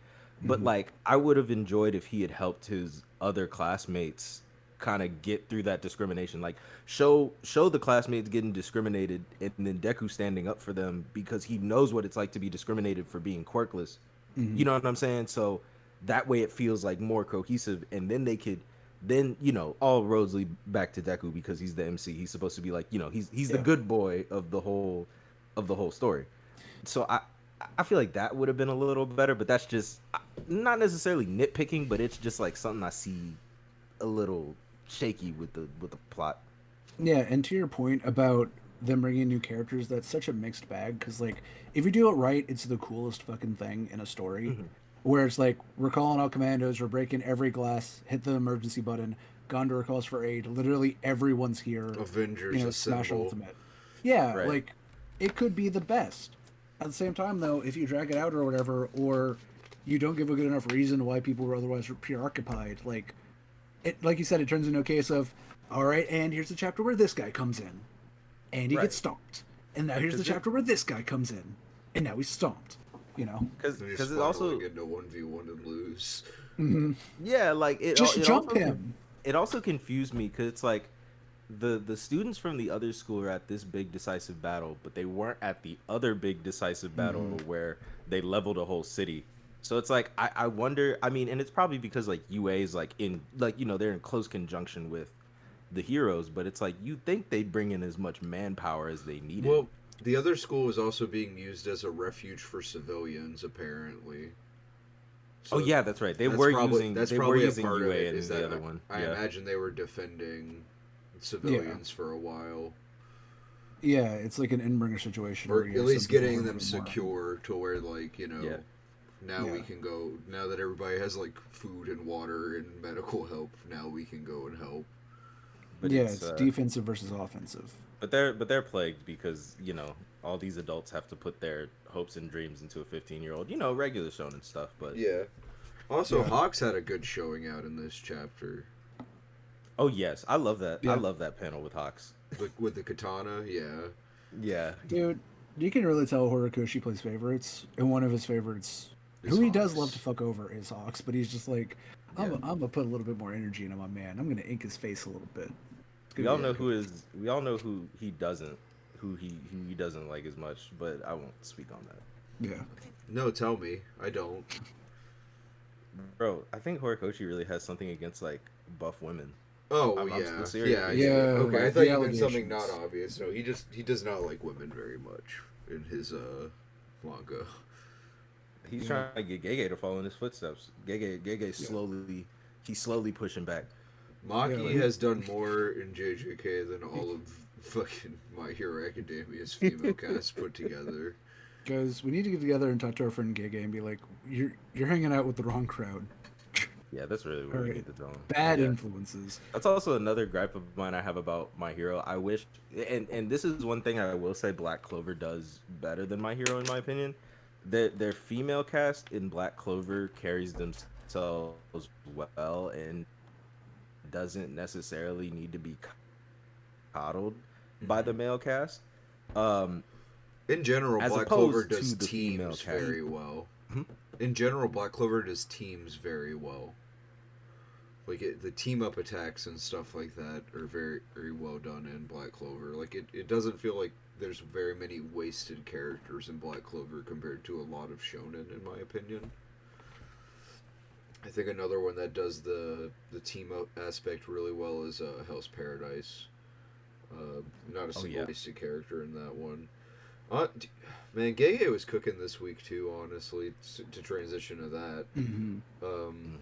But Mhm. like I would have enjoyed if he had helped his other classmates kind of get through that discrimination, like show the classmates getting discriminated, and then Deku standing up for them because he knows what it's like to be discriminated for being quirkless. Mhm. You know what I'm saying? So that way it feels like more cohesive, and then they could, then, you know, all roads lead back to Deku because he's the MC. He's supposed to be like, you know, he's the Yeah. good boy of the whole story. So I feel like that would have been a little better, but that's just not necessarily nitpicking, but it's just like something I see a little shaky with the plot. Yeah, and to your point about them bringing in new characters, that's such a mixed bag because, like, if you do it right, it's the coolest fucking thing in a story. Hmm. Where it's like, we're calling out commandos, we're breaking every glass, hit the emergency button, Gondor calls for aid, literally everyone's here, Avengers smash assemble. ultimate. Yeah, Right. like, it could be the best. At the same time, though, if you drag it out or whatever, or you don't give a good enough reason why people were otherwise preoccupied, like, like you said, it turns into a case of, all right, and here's the chapter where this guy comes in, and he Right. gets stomped, and now here's the 'Cause it- chapter where this guy comes in, and now he's stomped. You know, Because And it also, into 1v1 and lose. yeah, like just it jump also him. it also confused me, because it's like the students from the other school are at this big decisive battle, but they weren't at the other big decisive battle where they leveled a whole city. So it's like I wonder. I mean, and it's probably because like UA is like in, like, you know, they're in close conjunction with the heroes, but it's like you think they'd bring in as much manpower as they needed. Well, the other school is also being used as a refuge for civilians, apparently. Oh So yeah, that's right. They that's were probably, using that's they were probably a using part of UA it, in is the that other one. I Yeah. imagine they were defending civilians for a while, Yeah, it's like an Endbringer situation, or where you at have least some people getting who are them a little more- secure to where, like, you know, Yeah. now we Yeah. can go. Now that everybody has like food and water and medical help, now we can go and help. But yeah, it's, it's defensive versus offensive. But they're plagued because, you know, all these adults have to put their hopes and dreams into a 15-year-old. You know, regular shonen stuff. But Yeah. Also, Yeah. Hawks had a good showing out in this chapter. oh yes, I love that. Yeah. I love that panel with Hawks. With the katana, yeah. Yeah, Dude, you can really tell Horikoshi plays favorites, and one of his favorites, Is who he does Hawks. love to fuck over, is Hawks. But he's just like, I'm gonna put a little bit more energy into my man. I'm gonna ink his face a little bit. It's we gonna all be know okay. we all know who he doesn't like as much. But I won't speak on that. Yeah. No, tell me. I don't. Bro, I think Horikoshi really has something against like buff women. Oh, I'm yeah. still serious. Yeah, Yeah, Okay, I like thought the you meant something not allegations. obvious. No, he does not like women very much in his manga. He's trying to get Gege to follow in his footsteps. Gege he's slowly pushing back. Maki Yeah, like- has done more in JJK than all of fucking My Hero Academia's female cast put together. Guys, we need to get together and talk to our friend Gege and be like, you're hanging out with the wrong crowd. Yeah, that's really what Or we need to tell him. bad Yeah. influences. That's also another gripe of mine I have about My Hero. I wish, and this is one thing I will say Black Clover does better than My Hero in my opinion. Their female cast in Black Clover carries themselves well and doesn't necessarily need to be coddled by the male cast. Um, In general, as Black Clover opposed does to the female teams cast. very well. Mhm. In general, Black Clover does teams very well. Like the team up attacks and stuff like that are very very well done in Black Clover. Like it doesn't feel like there's very many wasted characters in Black Clover compared to a lot of shonen, in my opinion. I think another one that does the team up aspect really well is Hell's Paradise. Not a single Yeah. wasted character in that one. Man, Gege was cooking this week too. Honestly, to transition to that. Hmm. Mhm.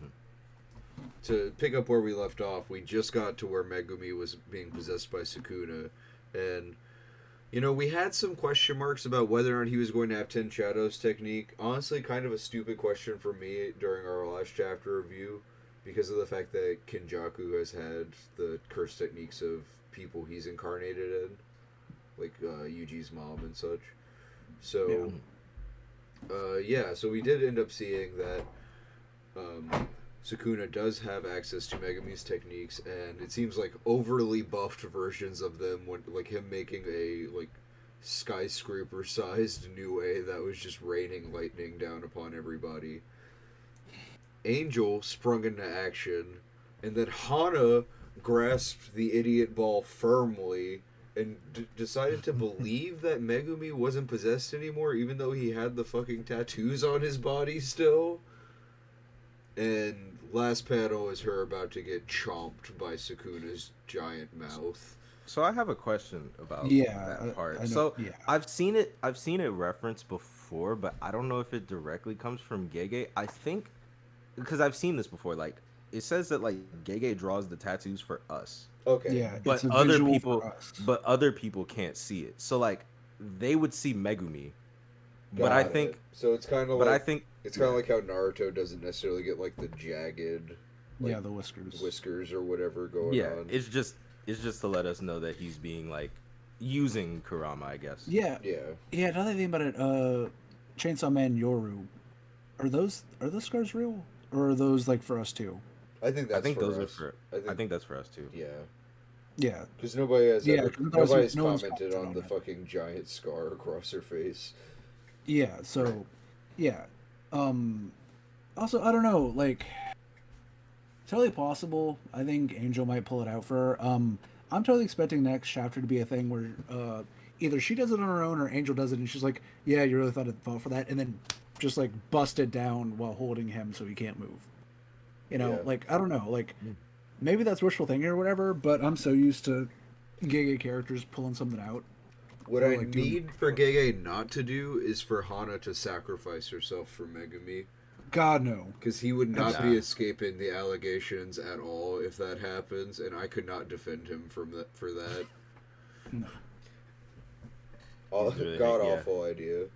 To pick up where we left off, we just got to where Megumi was being possessed by Sukuna, and we had some question marks about whether or not he was going to have Ten Shadows technique. Honestly, kind of a stupid question for me during our last chapter review, because of the fact that Kinjaku has had the curse techniques of people he's incarnated in, like Yuji's mom and such. So, so we did end up seeing that Sukuna does have access to Megumi's techniques, and it seems like overly buffed versions of them, when, like him making a skyscraper-sized Nue that was just raining lightning down upon everybody. Angel sprung into action, and then Hana grasped the idiot ball firmly and decided to believe that Megumi wasn't possessed anymore, even though he had the fucking tattoos on his body still. And last panel is her about to get chomped by Sukuna's giant mouth. So I have a question about that part. I know, So yeah. I've seen it referenced before, but I don't know if it directly comes from Gege. I think because I've seen this before. Like it says that like Gege draws the tattoos for us, Okay. Yeah, but it's a other visual people, for us. but other people can't see it. So like they would see Megumi, but Got I it. think, So it's kind of but like I think it's kind of like how Naruto doesn't necessarily get like the jagged Yeah, the whiskers. whiskers or whatever going yeah, on. it's just to let us know that he's being like using Kurama, I guess. Yeah, Yeah. yeah. Another thing about it, Chainsaw Man Yoru, are those scars real, or are those like for us too? I think that's I think for those us. are for. I think that's for us too. Yeah. Yeah, Because nobody has Yeah, ever, 'cause nobody's no one's commented on the it. fucking giant scar across her face. yeah. So, yeah. Also, I don't know. Like, totally possible. I think Angel might pull it out for her. I'm totally expecting next chapter to be a thing where either she does it on her own or Angel does it, and she's like, "Yeah, you really thought I'd fall for that," and then just like busted down while holding him so he can't move. Yeah. Like I don't know. Like maybe that's wishful thinking or whatever, but I'm so used to Gege characters pulling something out. What Or, I like, doing- need for Gege not to do is for Hana to sacrifice herself for Megumi. God no. Because he would not Nah. be escaping the allegations at all if that happens, and I could not defend him for that. No. Really, God yeah. awful idea.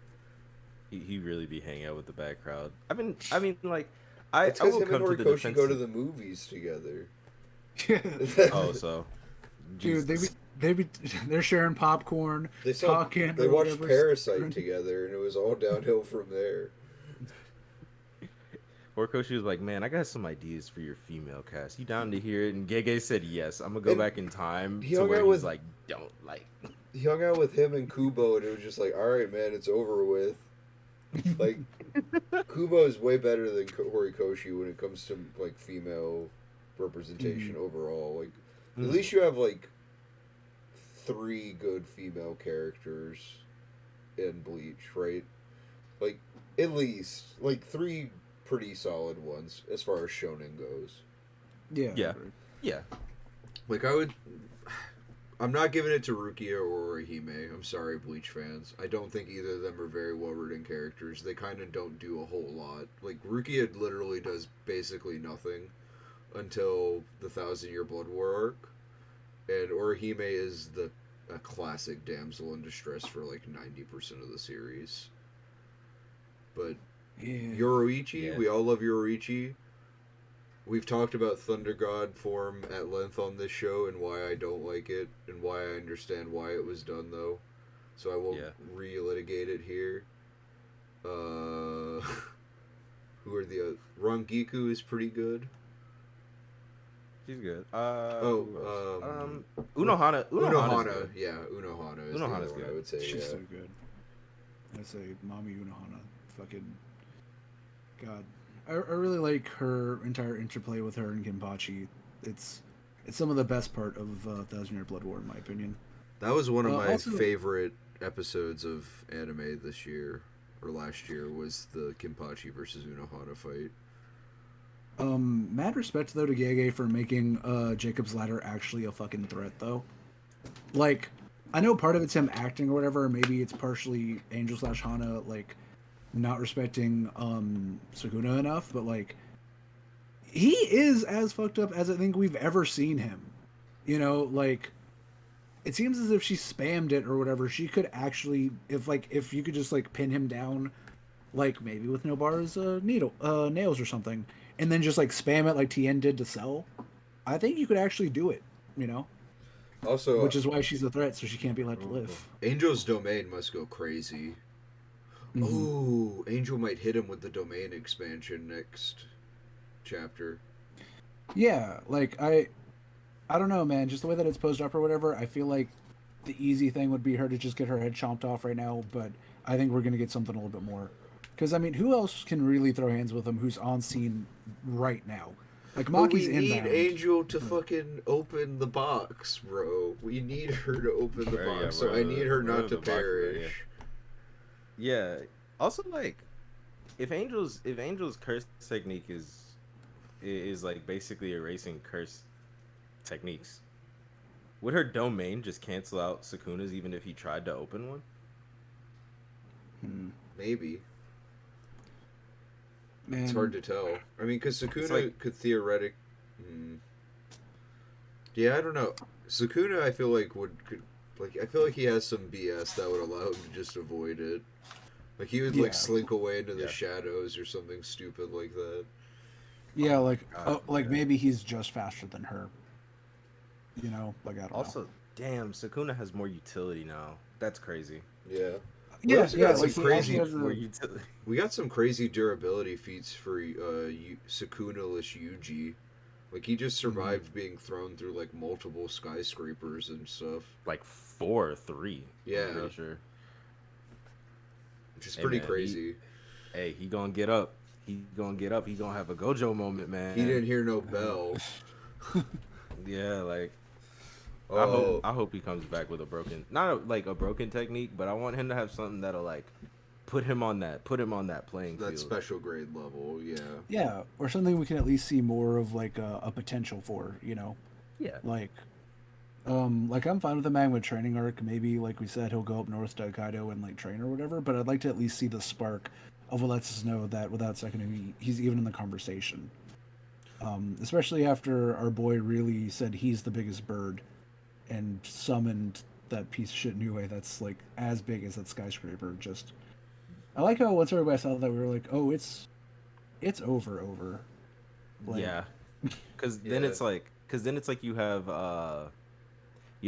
He really be hanging out with the bad crowd. I mean, like, I It's I because will him and come to the Horikoshi defense. go to the movies together. Oh, so, Dude, Jesus. they're sharing popcorn, They talking. They or watched whatever. Parasite together, and it was all downhill from there. Horikoshi was like, "Man, I got some ideas for your female cast. You down to hear it?" And Gege said, "Yes, I'm gonna go And back in time he to hung where out he's with- like, don't like." He hung out with him and Kubo, and it was just like, all right, man, it's over with. Like, Kubo is way better than Horikoshi when it comes to like female representation overall. Like, at least you have like 3 good female characters in Bleach, right? Like, at least like 3 pretty solid ones as far as shonen goes. Yeah. Yeah. Yeah, Like, I'm not giving it to Rukia or Orihime. I'm sorry, Bleach fans. I don't think either of them are very well-written characters. They kind of don't do a whole lot. Like, Rukia literally does basically nothing until the 1,000-Year Blood War arc. And Orihime is a classic damsel in distress for, like, 90% of the series. But Yeah. Yoroichi, Yeah. we all love Yoroichi. we've talked about Thunder God form at length on this show and why I don't like it and why I understand why it was done though. So I won't Yeah. relitigate it here. Who are the Rangiku is pretty good. She's good. Oh, Who else? um, Unohana. Unohana's Unohana. good. Yeah, Unohana is Unohana's the other one I good. would say. She's Yeah. so good. I say Mami Unohana. Fucking God. I really like her entire interplay with her and Kenpachi. It's some of the best part of Thousand Year Blood War, in my opinion. That was one of my Also- favorite episodes of anime this year or last year was the Kenpachi versus Unohana fight. Mad respect though to Gege for making Jacob's Ladder actually a fucking threat though. Like, I know part of it's him acting or whatever, maybe it's partially Angel / Hana like not respecting Sukuna enough, but like he is as fucked up as I think we've ever seen him. You know, like it seems as if she spammed it or whatever. She could actually, if you could just like pin him down, like maybe with Nobar's nails or something, and then just like spam it like Tien did to Cell. I think you could actually do it. You know, Also, which is why she's a threat, so she can't be let to live. Angel's domain must go crazy. Mhm. Oh, Angel might hit him with the domain expansion next chapter. Yeah, like I don't know, man. Just the way that it's posed up or whatever, I feel like the easy thing would be her to just get her head chomped off right now. But I think we're gonna get something a little bit more. Because I mean, who else can really throw hands with him? Who's on scene right now? Like But Maki's we need inbound. Angel to fucking open the box, bro. We need her to open the Bro, box, yeah, so bro, I need her bro, not the to box, bro, perish. Yeah. Also, like, if Angel's curse technique is like basically erasing curse techniques, would her domain just cancel out Sukuna's even if he tried to open one? Hmm. Maybe. Man, It's hard to tell. I mean, because Sukuna like- could theoretic. Yeah, I don't know. Sukuna, I feel like I feel like he has some BS that would allow him to just avoid it. Like he would Yeah. like slink away into the Yeah. shadows or something stupid like that. Yeah, Oh, like God, like yeah. maybe he's just faster than her. You know, like I don't know. Also, damn, Sukuna has more utility now. That's crazy. Yeah. Yeah, also yeah, got some like he crazy- actually has More the- utility. We got some crazy durability feats for Sukuna-less Yuji. Like he just survived being thrown through like multiple skyscrapers and stuff, Like 4 or 3. Yeah. I'm pretty sure. which is Hey, pretty man, crazy. Hey, he gonna get up. He gonna get up. He gonna have a Gojo moment, man. He didn't hear no bell. Yeah, like Oh, I hope he comes back with a broken, like a broken technique, but I want him to have something that'll like put him on that playing that field. special grade level, yeah. Yeah, or something we can at least see more of like a potential for, you know. Yeah. Like I'm fine with the Magma training arc. Maybe, like we said, he'll go up north to Kaido and like train or whatever. But I'd like to at least see the spark of what lets us know that without seconding, he's even in the conversation. Especially after our boy really said he's the biggest bird, and summoned that piece of shit Niue that's like as big as that skyscraper. Just, I like how once everybody saw that we were like, oh, it's over. Like, Yeah. Cuz then Yeah. it's like you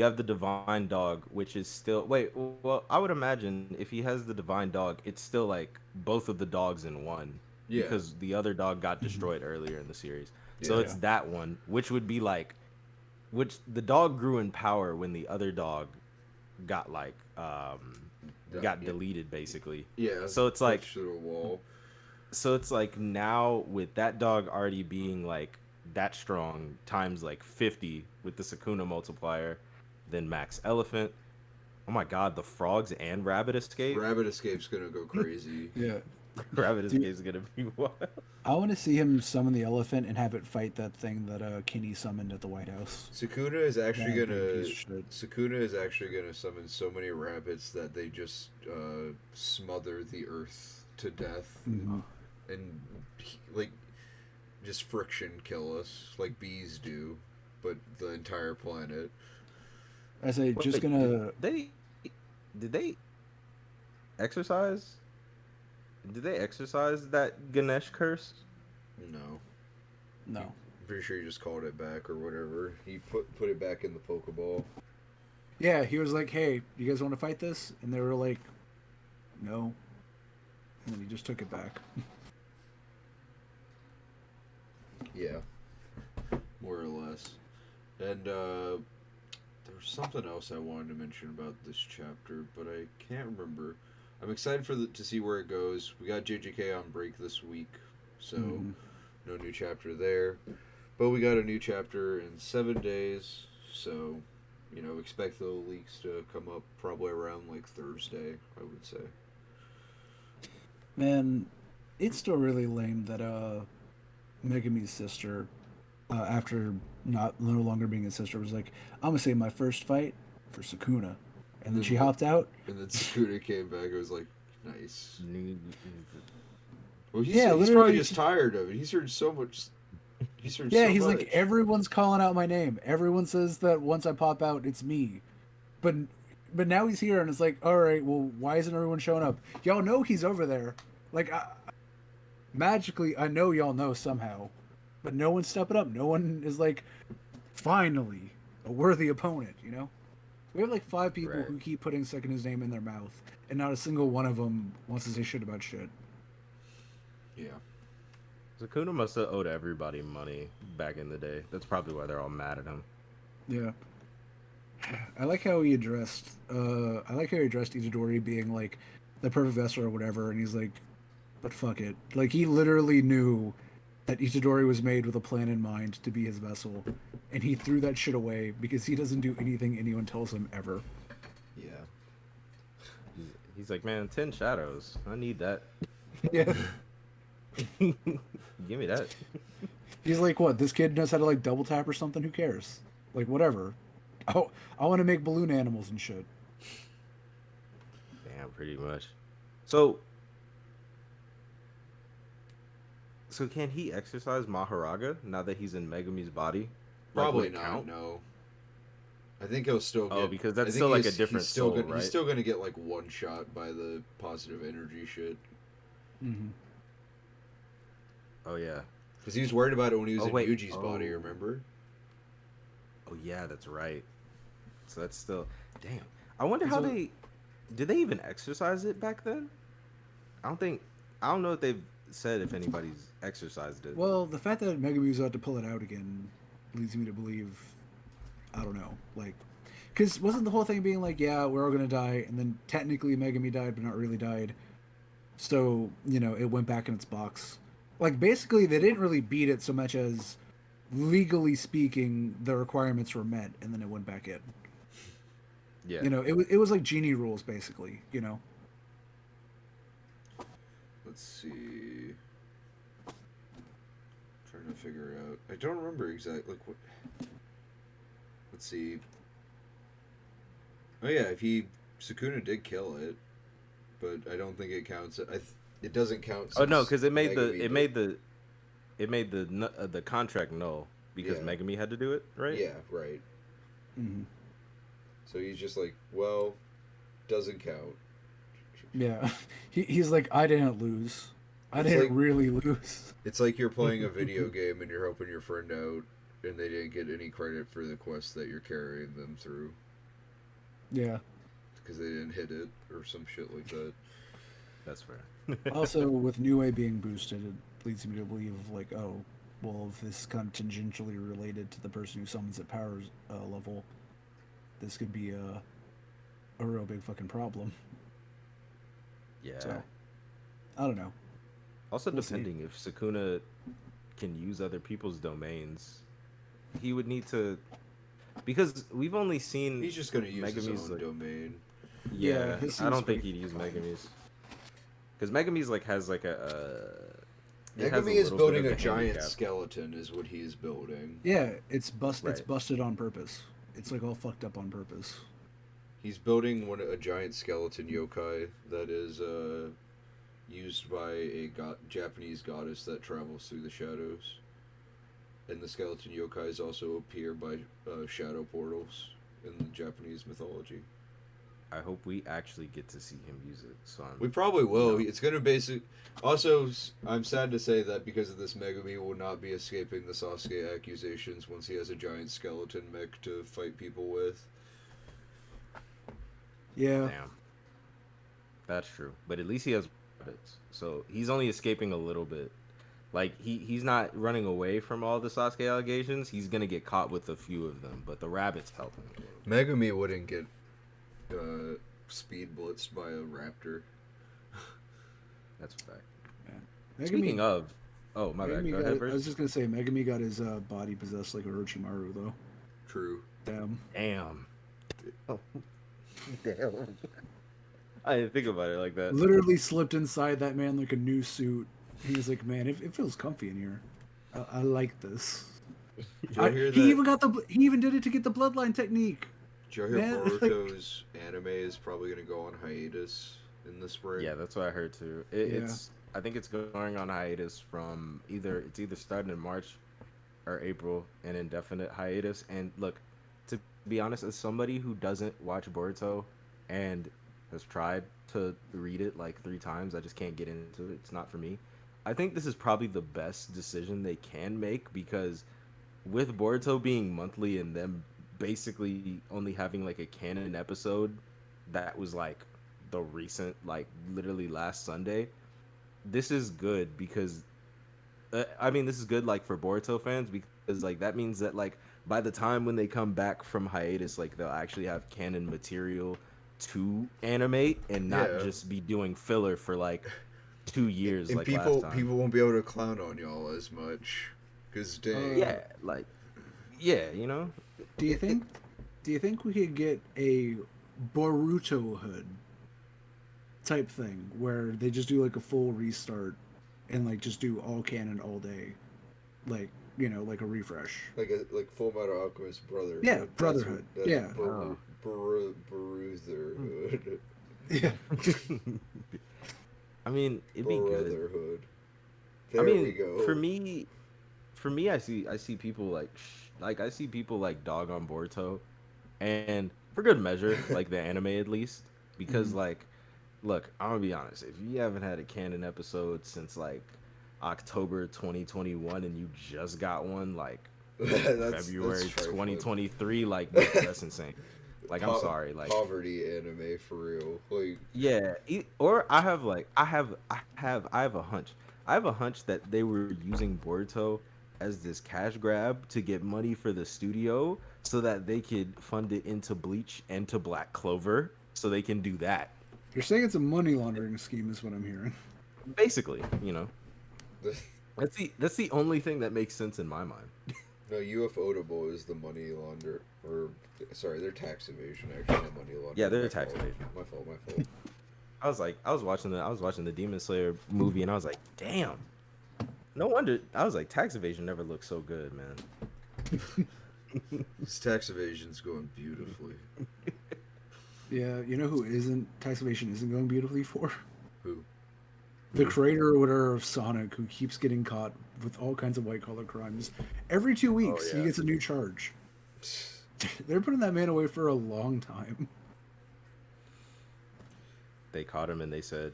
have the divine dog, which is still well, I would imagine if he has the divine dog, it's still like both of the dogs in one. Yeah. Because the other dog got destroyed earlier in the series. So Yeah. it's that one, which would be like, which the dog grew in power when the other dog got like got Yeah. deleted basically. Yeah. So it's like, pushed through a wall. so it's like now with that dog already being like that strong times like 50 with the Sukuna multiplier, then Max Elephant. Oh my God, the frogs and Rabbit Escape. Rabbit Escape's gonna go crazy. yeah. Rabbit Dude. Escape is gonna be wild. I want to see him summon the elephant and have it fight that thing that Kinney summoned at the White House. Sukuna is actually That big gonna piece of shit. Sukuna is actually gonna summon so many rabbits that they just smother the earth to death Mhm. and like just friction kill us like bees do, but the entire planet. I say, just Wait, gonna. did they exercise? Did they exercise that Ganesh curse? No. No. I'm pretty sure he just called it back or whatever. He put it back in the Pokeball. Yeah, he was like, "Hey, you guys want to fight this?" And they were like, "No." And then he just took it back. Yeah, more or less. And there was something else I wanted to mention about this chapter, but I can't remember. I'm excited to see where it goes. We got JJK on break this week, so no new chapter there. But we got a new chapter in 7 days, so expect the leaks to come up probably around like Thursday, I would say. Man, it's still really lame that Megumi's sister, after no longer being his sister, was like, "I'm gonna save my first fight for Sukuna," and then she hopped out. And then Scooter came back. I was like, nice. Well, Yeah, he's probably literally. just tired of it. He's heard so much. He's heard Yeah, so he's much. like, everyone's calling out my name. Everyone says that once I pop out, it's me. But now he's here, and it's like, all right, well, why isn't everyone showing up? Y'all know he's over there. Like, magically, I know y'all know somehow, but no one's stepping up. No one is like, finally, a worthy opponent. You know, we have like 5 people Right. who keep putting Sekuna's name in their mouth, and not a single one of them wants to say shit about shit. Yeah. Sukuna must have owed everybody money back in the day. That's probably why they're all mad at him. Yeah. I like how he addressed Itadori being like the perfect vessel or whatever, and he's like, but fuck it. Like he literally knew that Itadori was made with a plan in mind to be his vessel, and he threw that shit away because he doesn't do anything anyone tells him ever. Yeah. He's like, man, 10 shadows. I need that. Yeah. Give me that. He's like, what? This kid knows how to like double tap or something? Who cares? Like whatever. Oh, I want to make balloon animals and shit. Damn, pretty much. So can he exercise Maharaga now that he's in Megumi's body? Like, Probably would it not. count? No. I think he'll still get. Oh, because I that's think still like a he's different still soul, gonna, right? He's still gonna get like one shot by the positive energy shit. Mm-hmm. Oh yeah. Because he was worried about it when he was Oh, in wait. Yuji's body. Oh. Remember? Oh yeah, that's right. So that's still damn. I wonder It's how a- did they even exercise it back then? I don't know if they've said if anybody's exercised it. Well, the fact that Megumi was out to pull it out again leads me to believe, I don't know, like, because wasn't the whole thing being like, yeah, we're all gonna die, and then technically Megumi died, but not really died, so it went back in its box. Like basically, they didn't really beat it so much as, legally speaking, the requirements were met, and then it went back in. Yeah. It was like genie rules, basically. Let's see. Trying to figure out. I don't remember exactly. Like what. Let's see. Oh yeah, Sukuna did kill it, but I don't think it counts. It doesn't count. Oh no, since because it made Megumi the contract null because Yeah. Megami had to do it, right? Yeah, right. Mm-hmm. So he's just like, well, doesn't count. Yeah, he's like, I didn't lose. I It's didn't like- really lose. It's like you're playing a video game and you're helping your friend out, and they didn't get any credit for the quest that you're carrying them through Yeah. because they didn't hit it or some shit like that. That's fair. Also, with New Way being boosted, it leads me to believe, like, oh, well, if this is kind of tangentially related to the person who summons at power level, this could be a real big fucking problem. Yeah. So, I don't know. Also, We'll see. depending if Sukuna can use other people's domains, he would need to, because we've only seen. He's just gonna use his Megumi's, own like- domain. Yeah, his I don't seems think pretty- he'd use Megumi's, because Megumi's like has like it has Megumi is little building bit a of giant handicap. skeleton, is what he is building. Yeah, it's It's Right. busted on purpose. It's like all fucked up on purpose. He's building a giant skeleton yokai that is used by a Japanese goddess that travels through the shadows. And the skeleton yokais also appear by shadow portals in the Japanese mythology. I hope we actually get to see him use it. So We I'm, probably will. know. It's gonna basic. Also, I'm sad to say that because of this, Megumi will not be escaping the Sasuke accusations once he has a giant skeleton mech to fight people with. Yeah. Damn. That's true. But at least he has rabbits. So he's only escaping a little bit. Like he's not running away from all the Sasuke allegations. He's gonna get caught with a few of them, but the rabbits help him. Megumi wouldn't get speed blitzed by a raptor. That's a fact. Megumi, Speaking of, oh my bad. Megumi Go got, ahead I was first. just gonna say Megami got his body possessed like Orochimaru though. True. Damn. Damn. Damn. I didn't think about it like that. Literally slipped inside that man like a new suit. He was like, man, it feels comfy in here. I like this. Did y'all hear that? He even did it to get the bloodline technique. Did y'all hear Man, Boruto's anime is probably gonna go on hiatus in the spring? Yeah, that's what I heard too. Yeah. It's I think it's going on hiatus from either starting in March or April, an indefinite hiatus. And look, to be honest, as somebody who doesn't watch Boruto and has tried to read it like 3 times, I just can't get into it. It's not for me. I think this is probably the best decision they can make because with Boruto being monthly and them basically only having like a canon episode that was like the recent, like literally last Sunday, this is good because I mean this is good like for Boruto fans because like that means that like by the time when they come back from hiatus, like they'll actually have canon material to animate and not Yeah. just be doing filler for like 2 years And like people last time. people won't be able to clown on y'all as much. Cause dang. Yeah, like yeah, you know. Do you think we could get a Boruto hood type thing where they just do like a full restart and like just do all canon all day, like like a refresh. Like Full Metal Alchemist Brotherhood. Yeah, That's Brotherhood. That's Yeah. Brotherhood. Yeah. I mean, it'd be good. Brotherhood. I There mean, we go. for me, I see people like I see people like dog on Boruto, and for good measure, like the anime at least, because like, look, I'm gonna be honest. If you haven't had a canon episode since like October 2021, and you just got one like February trifling. 2023, like that's insane. Like I'm sorry, like poverty anime for real. Like yeah, or I have a hunch. I have a hunch that they were using Boruto as this cash grab to get money for the studio so that they could fund it into Bleach and to Black Clover so they can do that. You're saying it's a money laundering scheme, is what I'm hearing. Basically, That's the only thing that makes sense in my mind. no, UFOtable is the money launder, or sorry, they're tax evasion actually, not money laundering. Yeah, they're My tax fault. evasion. My fault. I was watching the Demon Slayer movie and I was like, damn. No wonder I was like, tax evasion never looked so good, man. This tax evasion's going beautifully. Yeah, you know who tax evasion isn't going beautifully for? Who? The creator or whatever of Sonic, who keeps getting caught with all kinds of white collar crimes. Every 2 weeks, yeah. he gets a new charge. They're putting that man away for a long time. They caught him and they said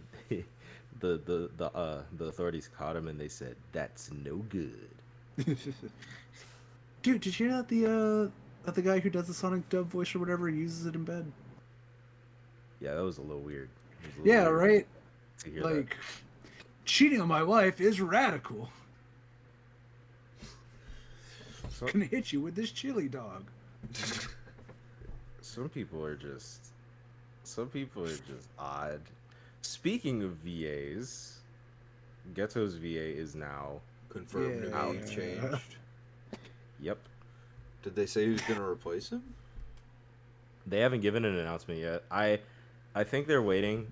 the authorities caught him and they said that's no good. Dude, did you hear that the guy who does the Sonic dub voice or whatever uses it in bed? Yeah, that was a little weird. It was a little Yeah, weird right. to hear Like, cheating on my wife is radical. that. Gonna hit you with this chili dog. Some people are just odd. Speaking of VAs, Ghetto's VA is now Confirmed Yeah. name changed. yep. Did they say who's gonna replace him? They haven't given an announcement yet. I think they're waiting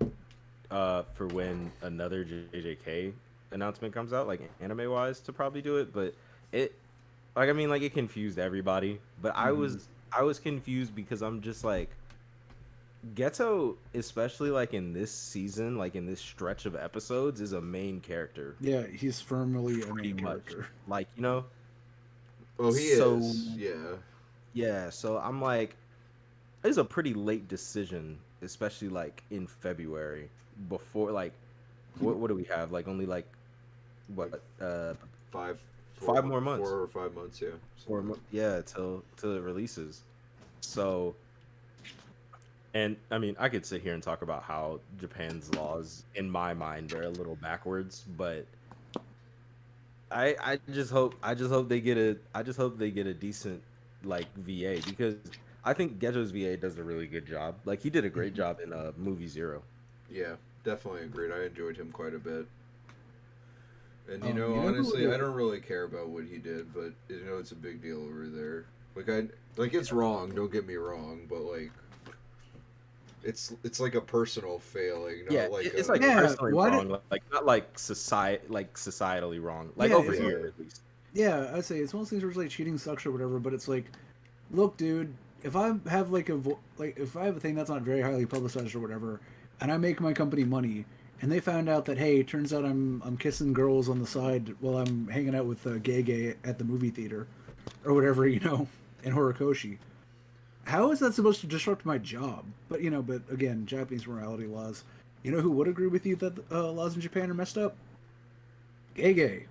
for when another JJK announcement comes out, like anime wise, to probably do it. But it, like, I mean, like it confused everybody. But I was confused because I'm just like, Ghetto, especially like in this season, like in this stretch of episodes, is a main character. Yeah, he's firmly a Pretty main much. character. Like Oh, he So- is. Yeah. yeah. So I'm like, it's a pretty late decision especially like in February, before like what do we have? Like only like what Five, 5 more months. 4 or 5 months, yeah. Something like Yeah, till it releases. So, and I mean, I could sit here and talk about how Japan's laws, in my mind, are a little backwards, but I just hope they get a decent like VA, because I think Geto's VA does a really good job. Like he did a great job in movie Zero. Yeah, definitely agreed. I enjoyed him quite a bit. And You know who? honestly, I don't really care about what he did, but it's a big deal over there. Like it's wrong. Don't get me wrong, but like it's like a personal failing, Yeah, not like it's a, like Yeah, personally why wrong, like not like societally wrong, like Yeah, over it's here at least. Yeah, I say it's one of those things where it's like cheating sucks or whatever, but it's like, look, dude, if I have like if I have a thing that's not very highly publicized or whatever, and I make my company money, and they found out that hey, it turns out I'm kissing girls on the side while I'm hanging out with gay at the movie theater, or whatever, in Horikoshi. How is that supposed to disrupt my job? But but again, Japanese morality laws. You know who would agree with you that laws in Japan are messed up? Gege.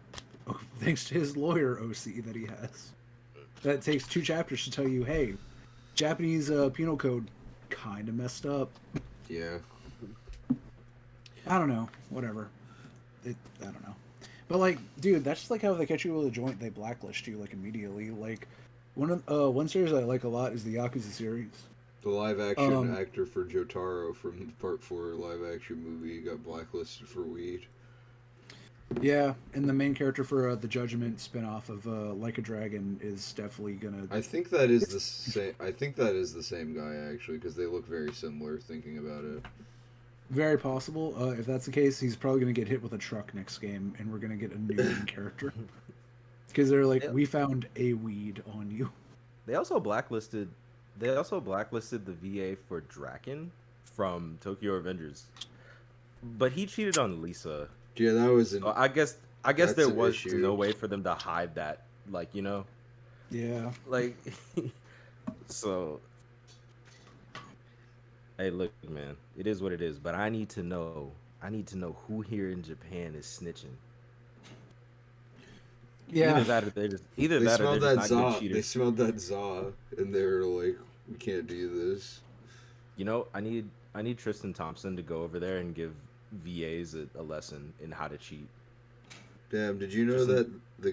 Oh, thanks to his lawyer OC that he has. That takes 2 chapters to tell you, hey, Japanese penal code kind of messed up. yeah. I don't know. Whatever. I don't know. But like, dude, that's just like how they catch you with a joint, they blacklist you like immediately. Like one series I like a lot is the Yakuza series. The live action Um, actor for Jotaro from the Part 4 live action movie got blacklisted for weed. Yeah, and the main character for the Judgment spinoff of Like a Dragon is definitely gonna. I think that is the same. I think that is the same guy actually, because they look very similar. Thinking about it, Very possible. If that's the case, he's probably going to get hit with a truck next game, and we're going to get a new main character. Because they're like, They, we found a weed on you. they also blacklisted the VA for Draken from Tokyo Avengers, but he cheated on Lisa. yeah, that was an So I guess that's there an was issue. no way for them to hide that, like Yeah. like so. Hey, look, man, it is what it is. But I need to know. I need to know who here in Japan is snitching. Yeah. Either They that or smelled they're that just not good za. They cheaters. smelled that za, and they were like, "We can't do this." I need Tristan Thompson to go over there and give VAs a lesson in how to cheat. Damn, did you know Tristan, that the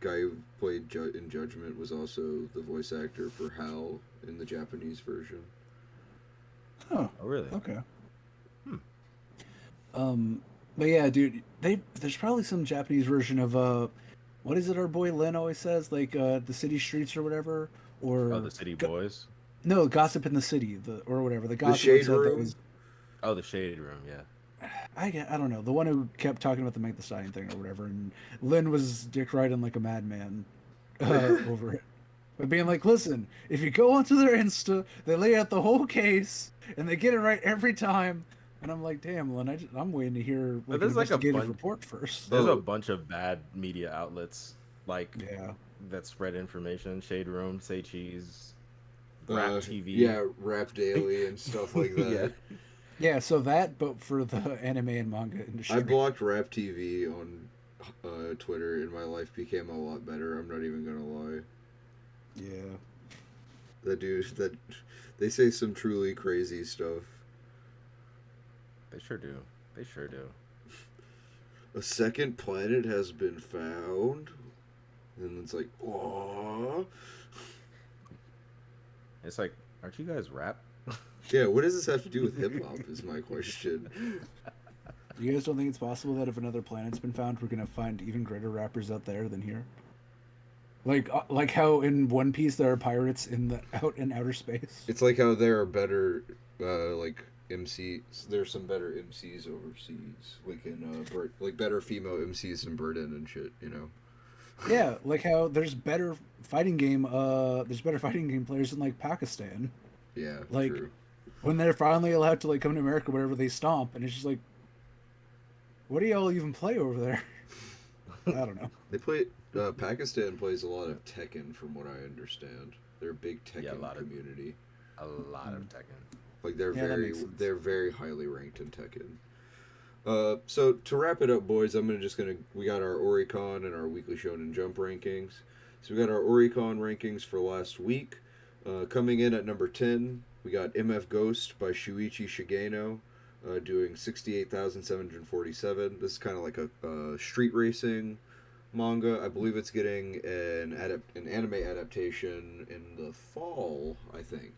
guy who played in Judgment was also the voice actor for Hal in the Japanese version? Oh, oh really? okay. Hmm. But yeah, dude, there's probably some Japanese version of what is it our boy Lynn always says, like the city streets or whatever, Oh, or the City Boys. no, Gossip in the City, or whatever. The The Gossip Shade website that Room. was Oh, the Shade Room. Yeah. I don't know, the one who kept talking about the Make the Stallion thing or whatever, and Lynn was dick riding like a madman over it. But being like, listen, if you go onto their Insta, they lay out the whole case and they get it right every time. And I'm like, damn, Lynn, I'm waiting to hear But like an there's like a investigative bunch. report first. There's a Oh. bunch of bad media outlets like Yeah. that spread information. Shade Room, Say Cheese, Rap TV. Yeah, Rap Daily and stuff like that. Yeah. Yeah, so that, but for the anime and manga industry. I blocked Rap TV on Twitter, and my life became a lot better. I'm not even gonna lie. Yeah. That they say some truly crazy stuff. They sure do. They sure do. A second planet has been found, and it's like, oh, It's like, aren't you guys rap? yeah. What does this have to do with hip hop? Is my question. You guys don't think it's possible that if another planet's been found, we're gonna find even greater rappers out there than here? Like how in One Piece there are pirates out in outer space. It's like how there are better, like MCs. There's some better MCs overseas, like in like better female MCs in Britain and shit. Yeah, like how there's better fighting game. There's better fighting game players in like Pakistan. Yeah, Like true. when they're finally allowed to like come to America, wherever they stomp, and it's just like, what do y'all even play over there? I don't know. They play. Pakistan plays a lot of Tekken, from what I understand. They're a big Tekken Yeah, a lot of- community. a lot of Tekken. Like they're Yeah, that makes sense. very highly ranked in Tekken. So to wrap it up, boys, we got our Oricon and our Weekly Shonen Jump rankings. So we got our Oricon rankings for last week. Coming in at number 10, we got MF Ghost by Shuichi Shigeno, doing 68,747. This is kind of like a street racing manga. I believe it's getting an anime adaptation in the fall, I think.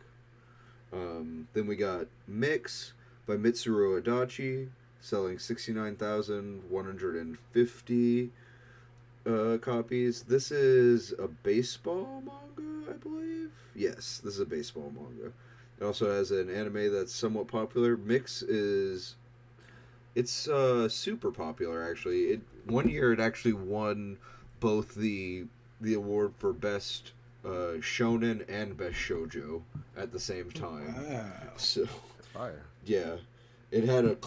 Then we got Mix by Mitsuru Adachi, selling 69,150 copies. This is a baseball manga, I believe. Yes, this is a baseball manga. It also has an anime that's somewhat popular. It's super popular actually. One year it actually won both the award for best shonen and best shoujo at the same time. Wow. So That's fire. yeah, it had it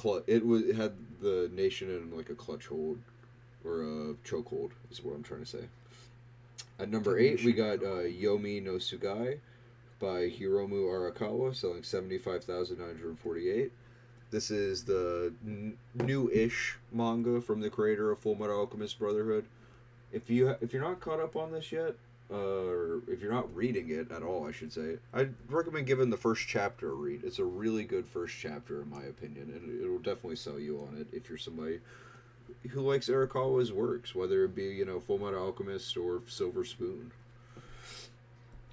had the nation in like a clutch hold or a chokehold is what I'm trying to say. At number 8 we got Yomi no Sugai by Hiromu Arakawa, selling 75,948. This is the new-ish manga from the creator of Full Metal Alchemist Brotherhood. If you're not caught up on this yet, or if you're not reading it at all, I should say, I'd recommend giving the first chapter a read. It's a really good first chapter, in my opinion, and it'll definitely sell you on it if you're somebody who likes Arakawa's works, whether it be Full Metal Alchemist or Silver Spoon.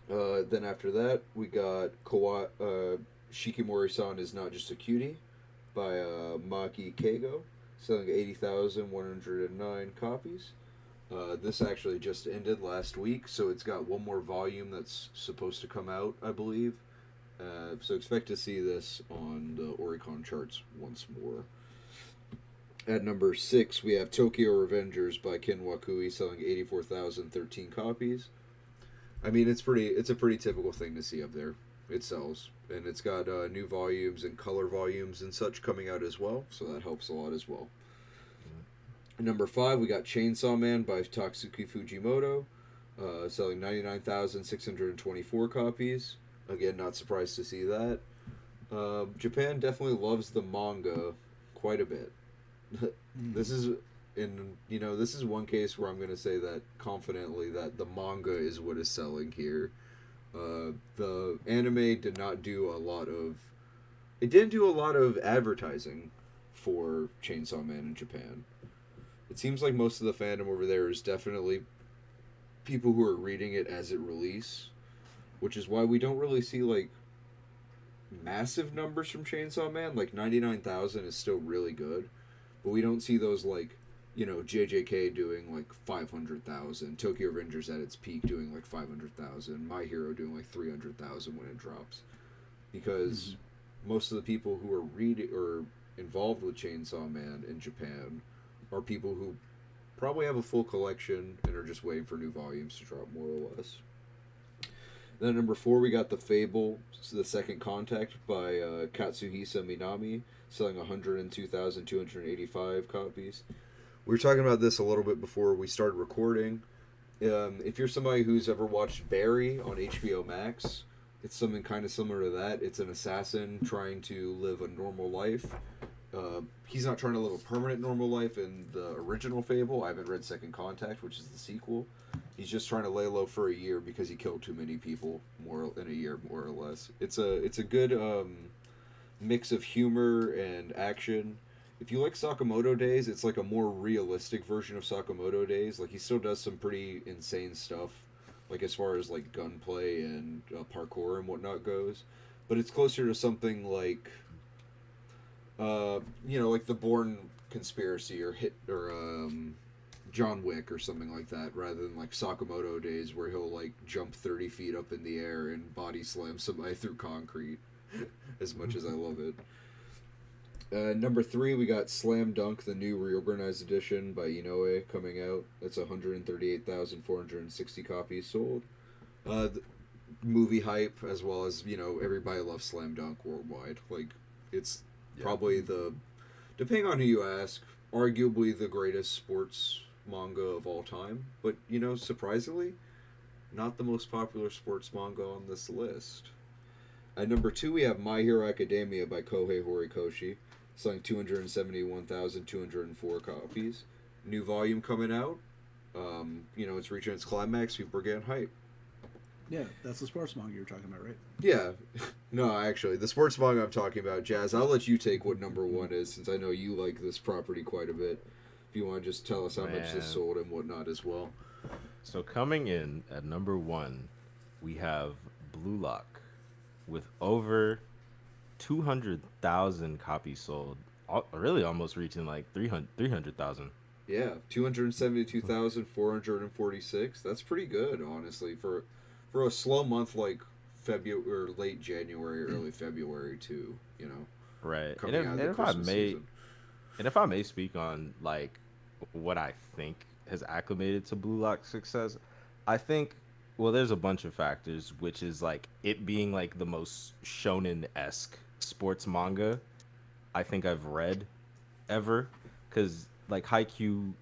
Then after that, we got Shikimori-san is Not Just a Cutie by Maki Keigo, selling 80,109 copies. This actually just ended last week, so it's got one more volume that's supposed to come out, I believe. So expect to see this on the Oricon charts once more. At number 6, we have Tokyo Revengers by Ken Wakui, selling 84,013 copies. I mean, it's a pretty typical thing to see up there. It sells, and it's got new volumes and color volumes and such coming out as well, so that helps a lot as well. Number 5, we got Chainsaw Man by Tatsuki Fujimoto, selling 99,624 copies. Again, not surprised to see that. Japan definitely loves the manga quite a bit. This is one case where I'm going to say that confidently that the manga is what is selling here. The anime did not do a lot of... It didn't do a lot of advertising for Chainsaw Man in Japan. It seems like most of the fandom over there is definitely people who are reading it as it release, which is why we don't really see, like, massive numbers from Chainsaw Man. Like, 99,000 is still really good, but we don't see those, like, JJK doing like 500,000, Tokyo Revengers at its peak doing like 500,000, My Hero doing like 300,000 when it drops, because most of the people who are reading or involved with Chainsaw Man in Japan are people who probably have a full collection and are just waiting for new volumes to drop, more or less. Then at number 4, we got The Fable, The Second Contact by Katsuhisa Minami, selling 102,285 copies. We were talking about this a little bit before we started recording. If you're somebody who's ever watched Barry on HBO Max, it's something kind of similar to that. It's an assassin trying to live a normal life. He's not trying to live a permanent normal life in the original Fable. I haven't read Second Contact, which is the sequel. He's just trying to lay low for a year because he killed too many people more in a year, more or less. It's a good mix of humor and action. If you like Sakamoto Days, it's like a more realistic version of Sakamoto Days. Like, he still does some pretty insane stuff, like as far as like gunplay and parkour and whatnot goes. But it's closer to something like, like the Bourne Conspiracy or John Wick or something like that, rather than like Sakamoto Days where he'll like jump 30 feet up in the air and body slam somebody through concrete. As much as I love it. Number 3, we got Slam Dunk, the new reorganized edition by Inoue coming out. That's 138,460 copies sold. Movie hype, as well as, everybody loves Slam Dunk worldwide. Like, it's probably depending on who you ask, arguably the greatest sports manga of all time. But, surprisingly, not the most popular sports manga on this list. At number 2, we have My Hero Academia by Kohei Horikoshi, selling 271,204 copies. New volume coming out. It's reaching its climax. People are getting hype. Yeah, that's the sports manga you're talking about, right? Yeah. No, actually, the sports manga I'm talking about, Jazz, I'll let you take what number 1 is, since I know you like this property quite a bit. If you want to just tell us how much this sold and whatnot as well. So coming in at number 1, we have Blue Lock with over 200,000 copies sold. Really almost reaching like 300,000. Yeah, 272,446. That's pretty good, honestly, for a slow month like February or late January, early February too. Right. Coming out of the Christmas season. And if I may speak on like what I think has acclimated to Blue Lock's success, I think there's a bunch of factors, which is like it being like the most shonen-esque sports manga I think I've read ever, because like Haikyuu,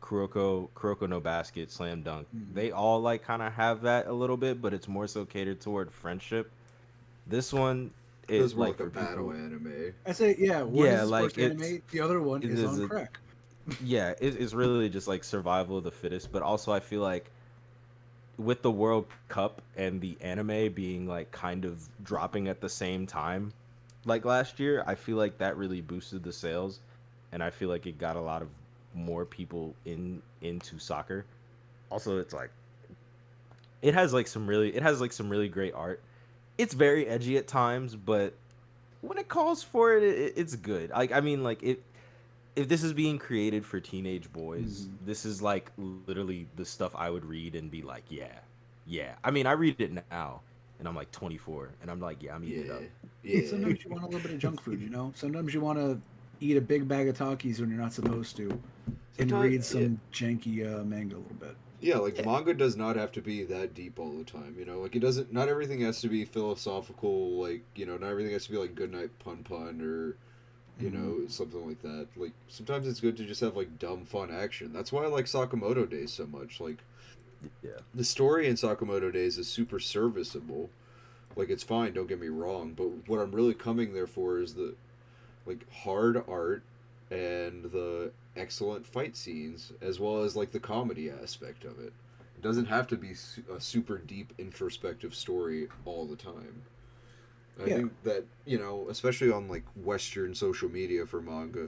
Kuroko no Basket, Slam Dunk, they all like kind of have that a little bit, but it's more so catered toward friendship. This one Feels is more like like a for battle people. anime. I say, yeah, one Yeah, is a like sports anime, the other one is is on a- crack. Yeah, it's really just like survival of the fittest, but also I feel like with the World Cup and the anime being like kind of dropping at the same time, like last year, I feel like that really boosted the sales, and I feel like it got a lot of more people into soccer. Also, it's like it has like some really great art. It's very edgy at times, but when it calls for it, it's good. Like I mean, like it if this is being created for teenage boys, this is like literally the stuff I would read and be like, yeah, yeah. I mean, I read it now, and I'm like 24, and I'm like, yeah, I'm eating it up. Yeah. Sometimes you want a little bit of junk food, you know? Sometimes you want to eat a big bag of Takis when you're not supposed to, and Sometimes- read some janky manga a little bit. Yeah, like manga does not have to be that deep all the time, Like it doesn't. Not everything has to be philosophical. Like not everything has to be like Goodnight Pun Pun or something like that. Like sometimes it's good to just have like dumb fun action. That's why I like Sakamoto Days so much. Like Yeah, the story in Sakamoto Days is super serviceable. Like it's fine, don't get me wrong, but what I'm really coming there for is the like hard art and the excellent fight scenes as well as like the comedy aspect of it. It doesn't have to be a super deep introspective story all the time. I think that, especially on like Western social media for manga,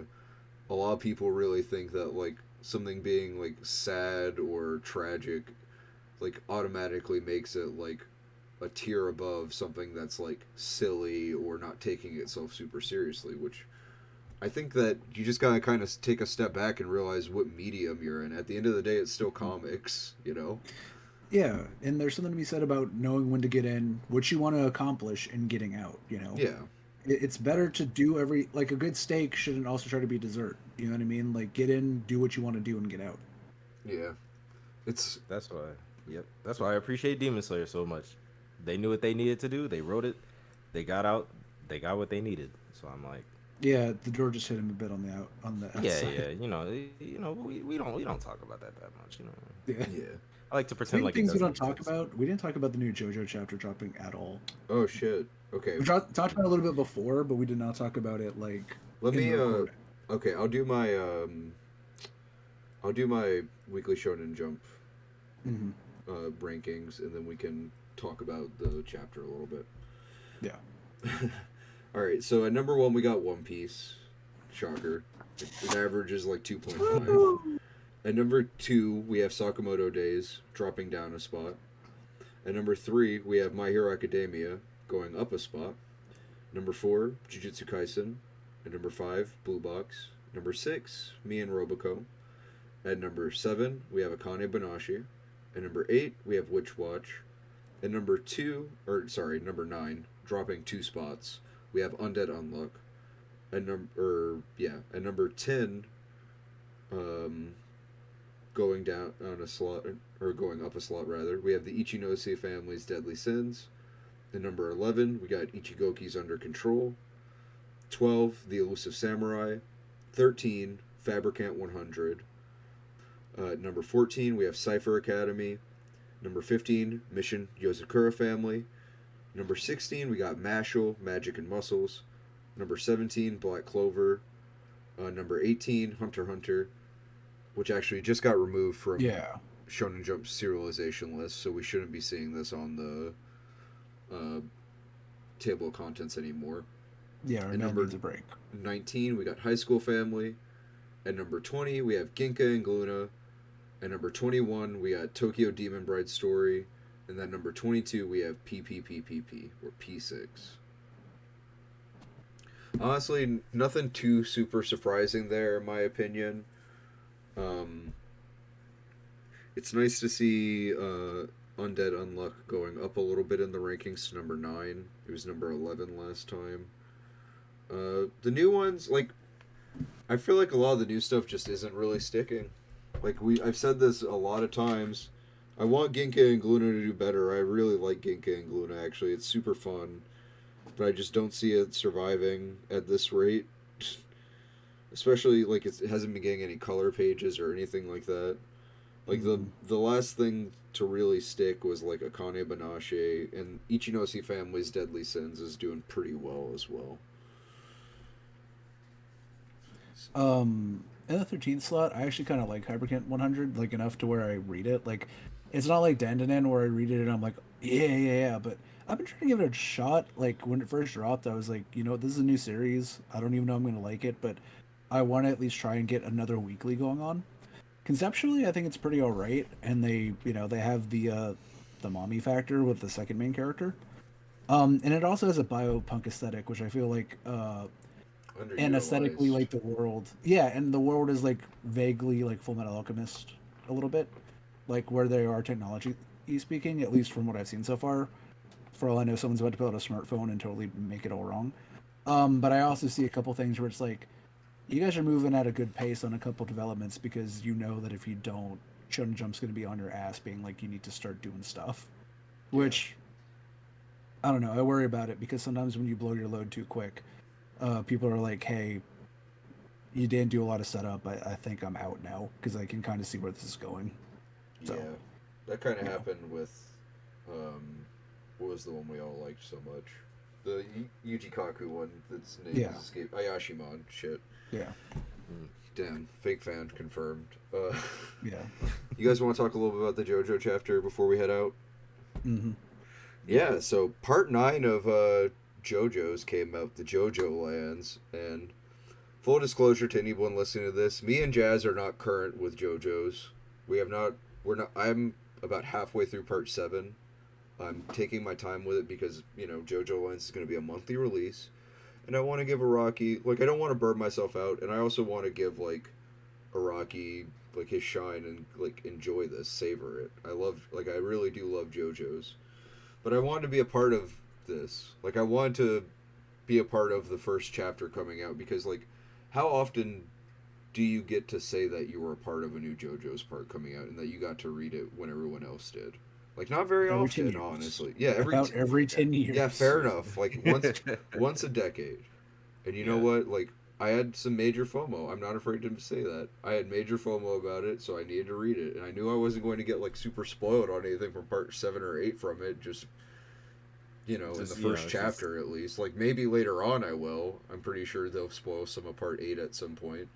a lot of people really think that like something being like sad or tragic like automatically makes it like a tier above something that's like silly or not taking itself super seriously, which I think that you just gotta kind of take a step back and realize what medium you're in. At the end of the day, it's still comics. Yeah, and there's something to be said about knowing when to get in, what you want to accomplish, and getting out. Yeah. It's better to do like a good steak shouldn't also try to be dessert. You know what I mean? Like get in, do what you want to do, and get out. Yeah. It's that's why. Yep, that's why I appreciate Demon Slayer so much. They knew what they needed to do. They wrote it. They got out. They got what they needed. So I'm like, yeah, the door just hit him a bit on the outside. yeah. We don't talk about that much. Yeah. yeah. I like to pretend like it things we doesn't don't talk exist. about. We didn't talk about the new JoJo chapter dropping at all. Oh shit. Okay. We talked about it a little bit before, but we did not talk about it like. Let in me the recording. okay, I'll do my weekly Shonen Jump rankings, and then we can talk about the chapter a little bit. Yeah. All right, so at number 1 we got One Piece. Shocker. It averages like 2.5. At number 2 we have Sakamoto Days dropping down a spot. At number 3 we have My Hero Academia going up a spot. Number 4 Jujutsu Kaisen. At number 5 Blue Box. Number 6 Me and Roboco. At number 7 we have Akane Banashi. At number 8 we have Witch Watch. At number 9, dropping 2 spots, we have Undead Unluck. At number 10, going down on a slot, or going up a slot rather, we have the Ichinose family's Deadly Sins. At number 11, we got Ichigoki's Under Control. 12, The Elusive Samurai. 13, Fabricant 100. Number 14, we have Cypher Academy. Number 15, Mission Yozakura Family. Number 16, we got Mashal, Magic and Muscles. Number 17, Black Clover. Number 18, Hunter x Hunter, which actually just got removed from Yeah. Shonen Jump's serialization list, so we shouldn't be seeing this on the table of contents anymore. Yeah, our And man number needs a break. 19, we got High School Family. At number 20, we have Ginka and Gluna. At number 21, we got Tokyo Demon Bride Story. And then number 22, we have PPPPP, or P6. Honestly, nothing too super surprising there, in my opinion. It's nice to see Undead Unluck going up a little bit in the rankings to number 9. It was number 11 last time. The new ones, like, I feel like a lot of the new stuff just isn't really sticking. Like, I've said this a lot of times. I want Ginka and Gluna to do better. I really like Ginka and Gluna, actually. It's super fun. But I just don't see it surviving at this rate. Especially, like, it hasn't been getting any color pages or anything like that. Like, the last thing to really stick was, like, Akane Banashi, and Ichinoshi Family's Deadly Sins is doing pretty well as well. In the 13th slot, I actually kind of like Hyperkint 100, like, enough to where I read it. Like, it's not like Dandanan where I read it and I'm like, yeah, but I've been trying to give it a shot. Like, when it first dropped, I was like, you know, this is a new series. I don't even know I'm going to like it, but I want to at least try and get another weekly going on. Conceptually, I think it's pretty alright, and they, you know, they have the mommy factor with the second main character. And it also has a biopunk aesthetic, which I feel like, and aesthetically, like, the world, yeah, and the world is, like, vaguely like Full Metal Alchemist a little bit, like, where they are technology speaking, at least from what I've seen so far. For all I know, someone's about to build a smartphone and totally make it all wrong. But I also see a couple things where it's like, you guys are moving at a good pace on a couple developments, because you know that if you don't, Shonen Jump's going to be on your ass being like, you need to start doing stuff. Which, I don't know, I worry about it, because sometimes when you blow your load too quick, people are like, hey, you didn't do a lot of setup. I think I'm out now, because I can kind of see where this is going. So, yeah, that kind of happened with, what was the one we all liked so much? The Yuji Kaku one that's name is escape. Ayashimon, shit. Yeah. Damn, fake fan confirmed. Yeah. You guys want to talk a little bit about the JoJo chapter before we head out? Mm-hmm. Yeah, so part 9 of JoJo's came out, the JoJo Lands, and full disclosure to anyone listening to this, me and Jazz are not current with JoJo's. I'm about halfway through part 7. I'm taking my time with it because, you know, JoJo Lands is going to be a monthly release, and I want to give Araki, like, I don't want to burn myself out, and I also want to give, like, Araki, like, his shine and, like, enjoy this, savor it. I really do love JoJo's, but I wanted to be a part of this. Like, I wanted to be a part of the first chapter coming out, because, like, how often do you get to say that you were a part of a new JoJo's part coming out and that you got to read it when everyone else did? Like, not very Every often, 10 years. honestly. Yeah, every 10 years. Yeah, fair enough. Like, once a decade. And you know what? Like, I had some major FOMO. I'm not afraid to say that. I had major FOMO about it, so I needed to read it. And I knew I wasn't going to get, like, super spoiled on anything from part 7 or 8 from it. Just, you know, in the first chapter, at least. Like, maybe later on I will. I'm pretty sure they'll spoil some of part 8 at some point.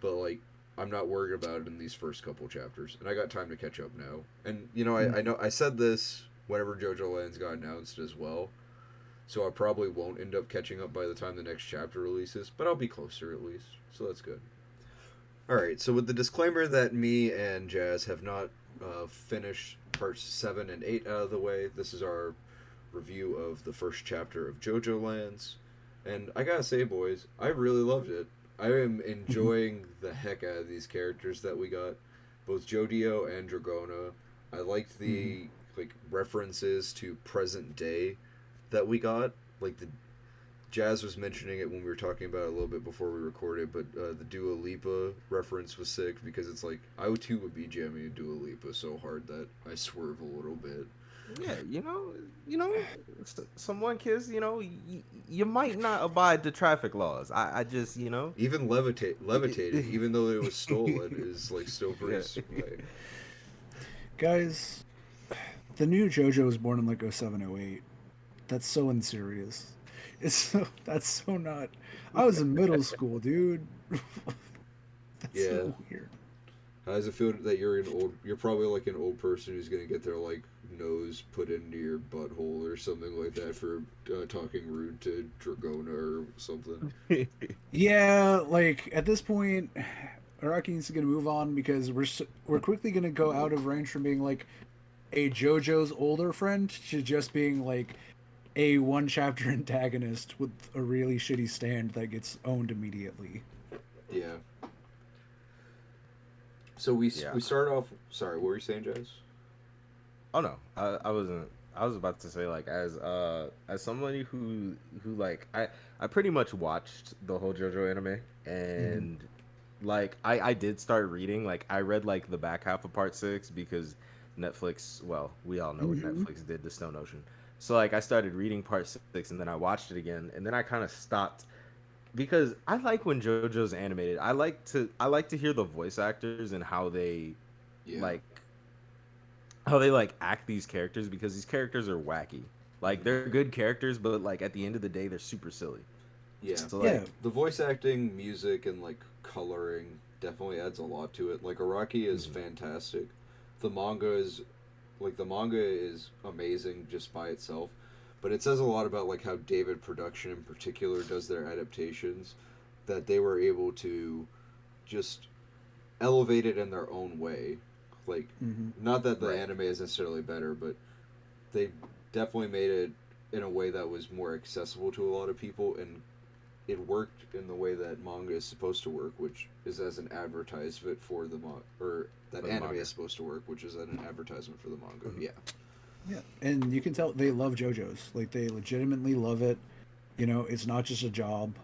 But, like, I'm not worried about it in these first couple chapters, and I got time to catch up now. And you know, I know I said this whenever JoJo Lands got announced as well, so I probably won't end up catching up by the time the next chapter releases, but I'll be closer at least, so that's good. All right, so with the disclaimer that me and Jazz have not finished parts 7 and 8 out of the way, this is our review of the first chapter of JoJo Lands, and I gotta say, boys, I really loved it. I am enjoying the heck out of these characters that we got, both Jodio and Dragona. I liked the like references to present day that we got. Like, the Jazz was mentioning it when we were talking about it a little bit before we recorded, but the Dua Lipa reference was sick, because it's like, I too would be jamming Dua Lipa so hard that I swerve a little bit. Yeah, you know, someone kids, you know, you might not abide the traffic laws. I just, you know, even levitating, even though it was stolen, is like still pretty sway. Guys, the new JoJo was born in like 07, 08. That's so unserious. That's so not. I was in middle school, dude. That's Yeah. so weird. How does it feel that you're probably like an old person who's gonna get their like nose put into your butthole or something like that for talking rude to Dragona or something? Yeah, like at this point, Araki needs to get a move on because we're quickly gonna go out of range from being like a JoJo's older friend to just being like a one chapter antagonist with a really shitty stand that gets owned immediately. Yeah. So we Yeah. we start off. Sorry, what were you saying, Jazz? Oh no, I wasn't. I was about to say like as somebody who like I pretty much watched the whole JoJo anime Mhm. and like I did start reading like I read like the back half of part 6 because Netflix, well, we all know what Mhm. Netflix did to Stone Ocean. So like I started reading part 6 and then I watched it again and then I kind of stopped because I like when JoJo's animated. I like to hear the voice actors and Yeah. like how they like act these characters because these characters are wacky. Like Mhm. they're good characters, but like at the end of the day, they're super silly. Yeah. So like, Yeah. The voice acting, music, and like coloring definitely adds a lot to it. Like Araki is mhm, fantastic. The manga is the manga is amazing just by itself, but it says a lot about like how David Production in particular does their adaptations, that they were able to just elevate it in their own way. Like, Mhm. not that the right, anime is necessarily better, but they definitely made it in a way that was more accessible to a lot of people, and it worked in the way that manga is supposed to work, which is as an advertisement for the or that for the anime manga. is supposed to work, which is an advertisement for the manga. Mhm. Yeah, Yeah, and you can tell they love JoJo's. Like they legitimately love it. You know, it's not just a job.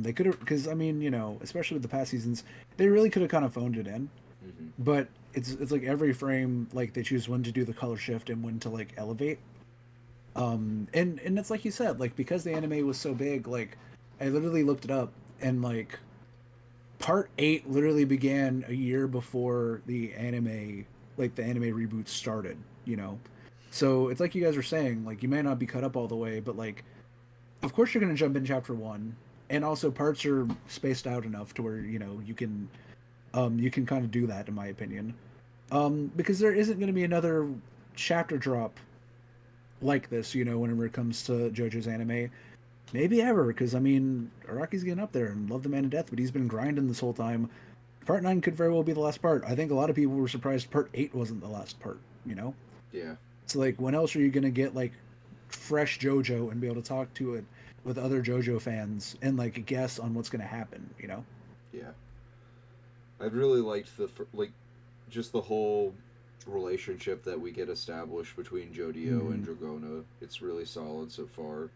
They could have, because I mean, you know, especially with the past seasons, they really could have kind of phoned it in. hmm But it's like every frame, like they choose when to do the color shift and when to like elevate. And it's like you said, like because the anime was so big, like I literally looked it up and like part 8 literally began a year before the anime reboot started, you know. So it's like you guys were saying, like you may not be cut up all the way, but like of course you're going to jump in chapter 1, and also parts are spaced out enough to where, you know, you can kind of do that in my opinion. Because there isn't going to be another chapter drop like this, you know, whenever it comes to JoJo's anime. Maybe ever, because I mean, Araki's getting up there and love the man to death, but he's been grinding this whole time. Part 9 could very well be the last part. I think a lot of people were surprised part 8 wasn't the last part, you know? yeah, So, like, when else are you going to get, like, fresh JoJo and be able to talk to it with other JoJo fans and, like, guess on what's going to happen, you know? yeah. I really liked just the whole relationship that we get established between Jodio and Mm-hmm. Dragona. It's really solid so far.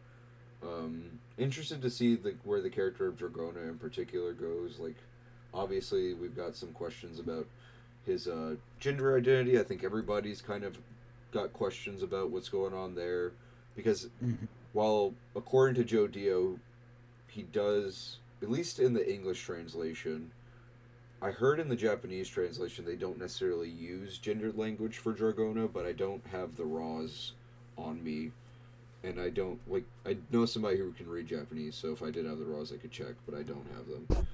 Interested to see where the character of Dragona in particular goes. Like, obviously, we've got some questions about his gender identity. I think everybody's kind of got questions about what's going on there, because Mm-hmm. while according to Joe Dio, he does, at least in the English translation. I heard in the Japanese translation they don't necessarily use gendered language for Dragona, but I don't have the raws on me, and I don't like. I know somebody who can read Japanese, so if I did have the raws, I could check, but I don't have them.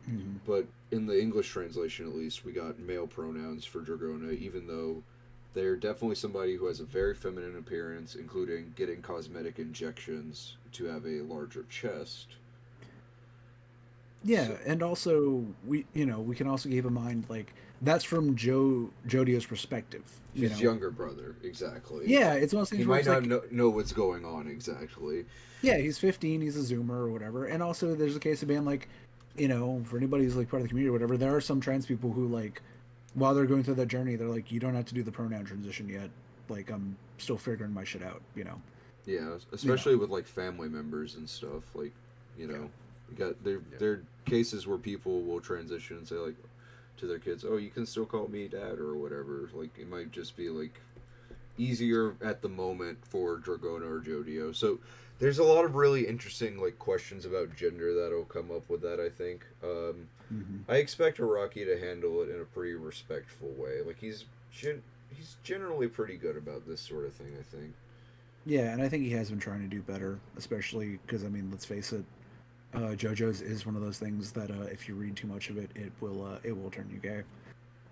Mm-hmm. But in the English translation, at least, we got male pronouns for Dragona, even though they're definitely somebody who has a very feminine appearance, including getting cosmetic injections to have a larger chest. Yeah, So and also we can also keep in mind like that's from Jodio's perspective, you his know. younger brother, exactly. Yeah, it's one of those He things where might it's not like, know what's going on exactly. yeah, he's 15, he's a Zoomer or whatever, and also there's a case of being like, you know, for anybody who's like part of the community or whatever, there are some trans people who like, while they're going through that journey, they're like, you don't have to do the pronoun transition yet. Like I'm still figuring my shit out, you know. Yeah, You know. especially with like family members and stuff. Like, you Yeah. know, you got there. yeah, There are cases where people will transition and say like to their kids, "Oh, you can still call me dad" or whatever. Like, it might just be like easier at the moment for Dragona or Jodio. So there's a lot of really interesting like questions about gender that'll come up with that. I think. Hmm. I expect Araki to handle it in a pretty respectful way. Like he's generally pretty good about this sort of thing. I think. Yeah, and I think he has been trying to do better, especially because I mean, let's face it, JoJo's is one of those things that if you read too much of it, it will turn you gay.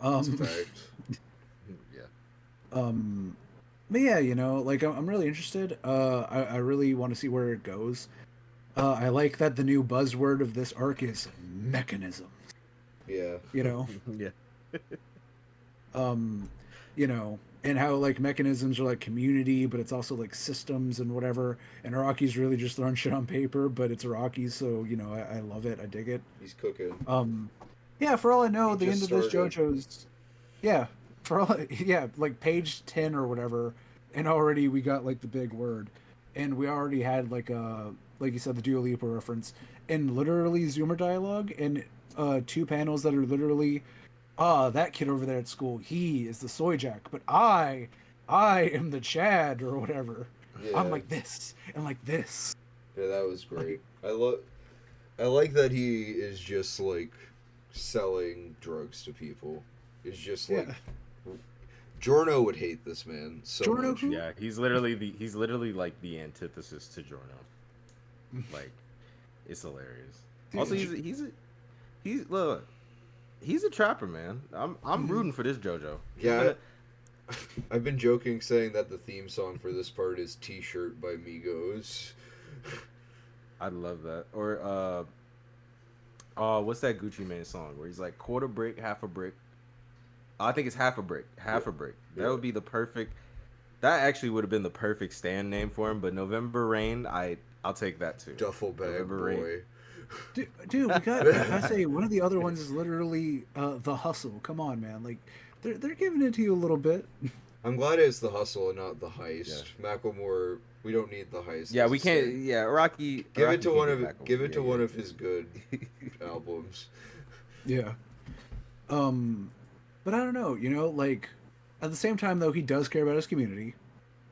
It's a Um, fact. Yeah. um, but yeah, you know, like I'm really interested. I really want to see where it goes. I like that the new buzzword of this arc is mechanism. Yeah. You know, Yeah. um, you know, and how like mechanisms are like community, but it's also like systems and whatever. And Araki's really just throwing shit on paper, but it's Araki, so you know, I love it. I dig it. He's cooking. Um, yeah, for all I know, He the just end of this started. JoJo's, yeah, for all yeah, like page 10 or whatever, and already we got like the big word, and we already had like you said, the Dua Lipa reference, and literally Zoomer dialogue, and two panels that are literally, that kid over there at school, he is the soy jack, but I am the Chad or whatever. I'm Yeah. like this and like this. Yeah, that was Like, great. I like that he is just like selling drugs to people. It's just like yeah, Jorno would hate this man so Jorno much. who? Yeah, he's literally like the antithesis to Jorno. Like, it's hilarious. Dude, Also, look, he's a trapper, man. I'm rooting for this JoJo. Yeah, I've been joking saying that the theme song for this part is T-shirt by Migos. I love that. Or what's that Gucci Mane song where he's like quarter brick, half a brick? I think it's half a brick, half a brick. That Yeah. would be the perfect. That actually would have been the perfect stand name for him. But November Rain, I'll take that too. Duffel bag November boy. Rain. Dude, we got. I say one of the other ones is literally the hustle. Come on, man. Like they're giving it to you a little bit. I'm glad it's the hustle and not the heist. Yeah. Macklemore, we don't need the heist. Yeah, as we a can't. thing. Yeah, Rocky. Give Rocky it to can one get of back over. give it to Yeah, one yeah. of his good albums. Yeah. But I don't know. You know, like at the same time though, he does care about his community,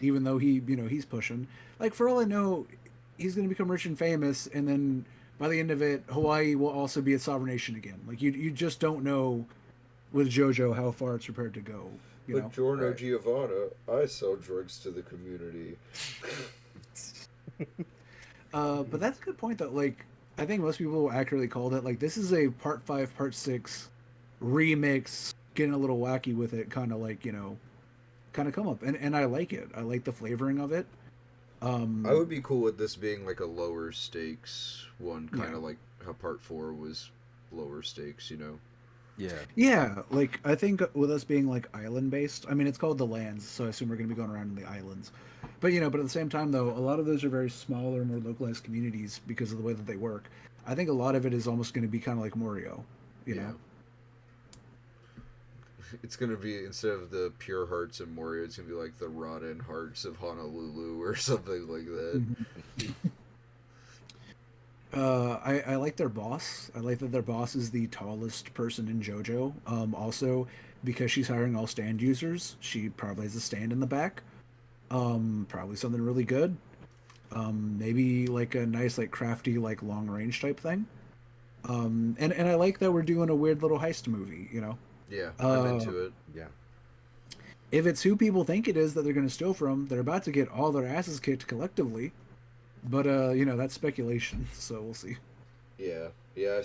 even though he's pushing. Like for all I know, he's gonna become rich and famous, and then by the end of it, Hawaii will also be a sovereign nation again. Like you just don't know with JoJo how far it's prepared to go. You But know. Giorno Right. Giovanna, I sell drugs to the community. But that's a good point though. Like, I think most people accurately called it. Like, this is a part 5, part 6 remix, getting a little wacky with it, kind of like kind of come up, and I like it. I like the flavoring of it. I would be cool with this being like a lower stakes one, kind Yeah. of like how part 4 was lower stakes, you know? Yeah. Yeah, like I think with us being like island based, I mean it's called the lands, so I assume we're gonna be going around in the islands. But but at the same time though, a lot of those are very smaller, more localized communities because of the way that they work. I think a lot of it is almost gonna be kind of like Morio, you know. It's gonna be, instead of the pure hearts of Moria, it's gonna be like the rotten hearts of Honolulu or something like that. I like their boss. I like that their boss is the tallest person in JoJo. Also, because she's hiring all stand users, she probably has a stand in the back. Probably something really good. Maybe like a nice, like crafty, like long range type thing. And I like that we're doing a weird little heist movie. You know, Yeah, I'm into it. Yeah. if it's who people think it is that they're going to steal from, they're about to get all their asses kicked collectively. But that's speculation, so we'll see. Yeah, yeah. I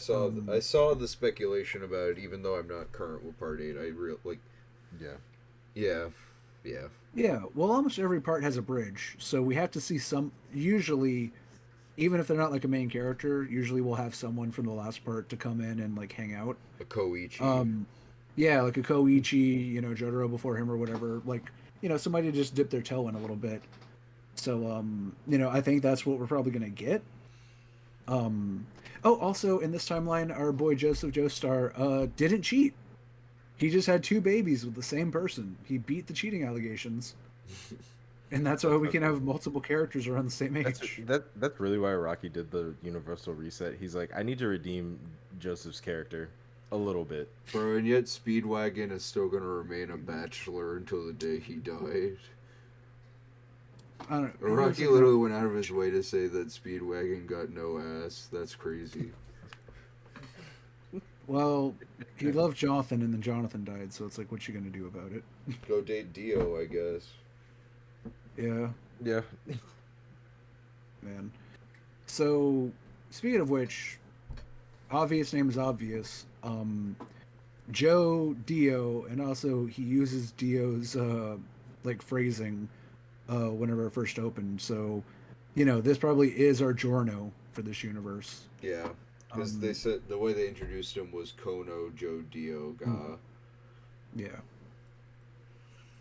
saw the speculation about it, even though I'm not current with part 8. I real like, Yeah. yeah, yeah. Yeah, well, almost every part has a bridge, so we have to see some. Usually, even if they're not like a main character, usually we'll have someone from the last part to come in and like hang out. A Koichi. Yeah, like a Koichi, Jotaro before him or whatever. Like, somebody to just dip their toe in a little bit. So, I think that's what we're probably gonna get. Oh, also in this timeline, our boy Joseph Joestar didn't cheat. He just had 2 babies with the same person. He beat the cheating allegations, and that's why we can have multiple characters around the same age. That's really why Rocky did the universal reset. He's like, I need to redeem Joseph's character a little bit. Bro, and yet Speedwagon is still gonna remain a bachelor until the day he died. I don't. Rocky literally went out of his way to say that Speedwagon got no ass. That's crazy. Well, he loved Jonathan, and then Jonathan died. So it's like, what you gonna do about it? Go date Dio, I guess. Yeah. Yeah. Man. So, speaking of which, obvious name is obvious. Joe Dio, and also he uses Dio's like phrasing whenever it first opened. So, this probably is our Giorno for this universe. Yeah, because they Um, said the way they introduced him was Kono Joe Dio Ga. yeah.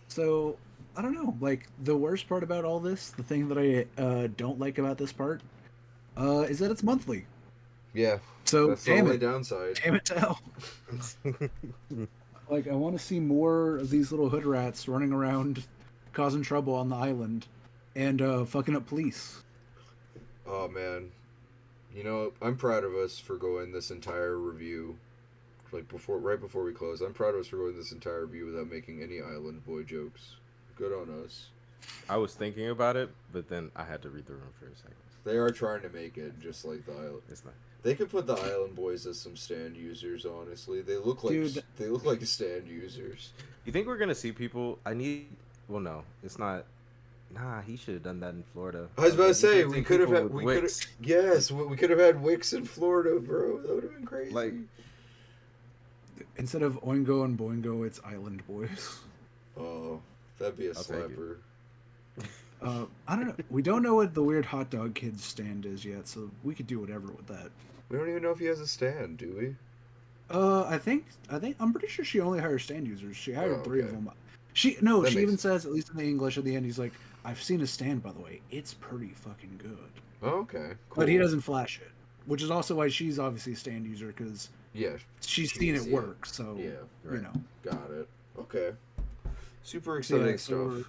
So I don't know. Like the worst part about all this, the thing that I don't like about this part, is that it's monthly. Yeah, So that's the only downside. damn it to hell. Like I want to see more of these little hood rats running around, causing trouble on the island, and fucking up police. Oh man, I'm proud of us for going this entire review, like right before we close. I'm proud of us for going this entire review without making any Island Boy jokes. Good on us. I was thinking about it, but then I had to read the room for a second. They are trying to make it just like the Island. It's not. They could put the Island Boys as some stand users. Honestly, they look like Dude. they look like stand users. You think we're gonna see people? Well, no, it's not. Nah, he should have done that in Florida. I was about to You say can't we see could have people had with we could wigs. yes we could have had Wicks in Florida, bro. That would have been crazy. Like, Instead of Oingo and Boingo, it's Island Boys. oh, that'd be a I'll take it. slapper. I don't know. We don't know what the weird hot dog kid's stand is yet, so we could do whatever with that. We don't even know if he has a stand, do we? I think I'm pretty sure she only hires stand users. She hired Oh, 3 of okay. them. That She makes- even says, at least in the English at the end, he's like, "I've seen a stand, by the way. It's pretty fucking good." Oh, okay, cool. But he doesn't flash it, which is also why she's obviously a stand user because Yeah, she's seen it yeah. work. So yeah, Right. got it. Okay, super So, exciting yeah, so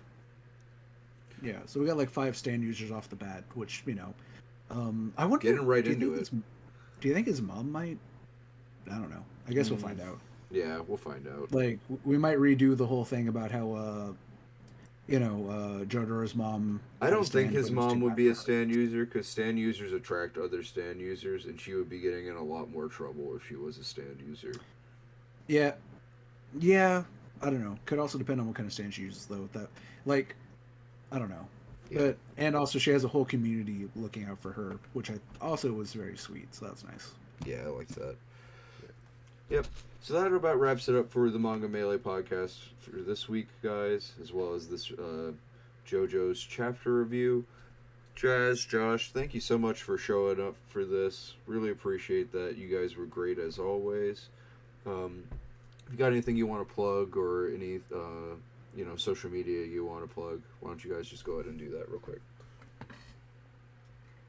stuff. so we got like 5 stand users off the bat, which I wonder. Getting right do you into think it. Do you think his mom might? I don't know. I guess we'll find out. Yeah, we'll find out. Like we might redo the whole thing about how Jotaro's mom. I had a don't think stand, his but it was mom too would bad be a for her. stand user because stand users attract other stand users, and she would be getting in a lot more trouble if she was a stand user. Yeah, I don't know. Could also depend on what kind of stand she uses, though. That like, I don't know. Yeah. But and also she has a whole community looking out for her, which I also was very sweet. So that's nice. Yeah, I like that. Yep. So that about wraps it up for the Manga Melee podcast for this week, guys, as well as this JoJo's chapter review. Josh, thank you so much for showing up for this. Really appreciate that. You guys were great as always. If you got anything you want to plug or any social media you want to plug, why don't you guys just go ahead and do that real quick?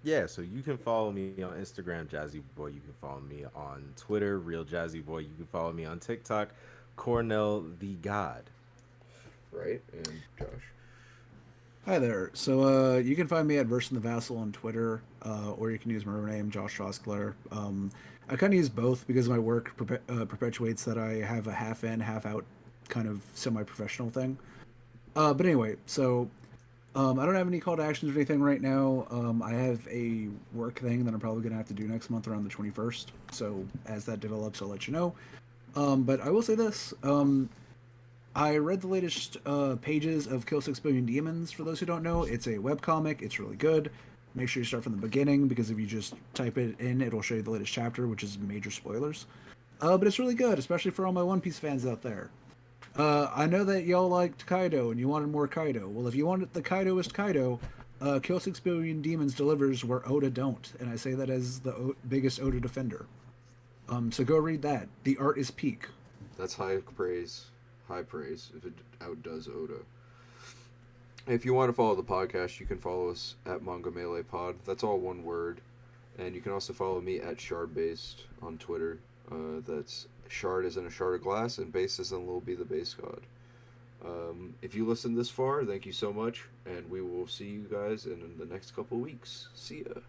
Yeah, so you can follow me on Instagram, Jazzy Boy. You can follow me on Twitter, Real Jazzy Boy. You can follow me on TikTok, Cornell the God. Right? And Josh. Hi there. So you can find me at Verse in the Vassal on Twitter, or you can use my real name, Josh Roskler. I kind of use both because my work perpetuates that I have a half in, half out kind of semi-professional thing. But anyway, so I don't have any call to actions or anything right now. I have a work thing that I'm probably going to have to do next month around the 21st. So as that develops, I'll let you know. But I will say this. I read the latest pages of Kill 6 Billion Demons. For those who don't know, it's a webcomic. It's really good. Make sure you start from the beginning because if you just type it in, it'll show you the latest chapter, which is major spoilers. But it's really good, especially for all my One Piece fans out there. I know that y'all liked Kaido and you wanted more Kaido. Well, if you wanted the Kaidoist Kaido, Kill 6 Billion Demons delivers where Oda don't. And I say that as the biggest Oda defender. So go read that. The art is peak. That's high praise. High praise if it outdoes Oda. If you want to follow the podcast, you can follow us at Manga Melee Pod. That's all one word. And you can also follow me at Shardbased on Twitter. That's Shard as in a shard of glass, and Base as in Lil B the Base God. If you listened this far, thank you so much, and we will see you guys in the next couple weeks. See ya.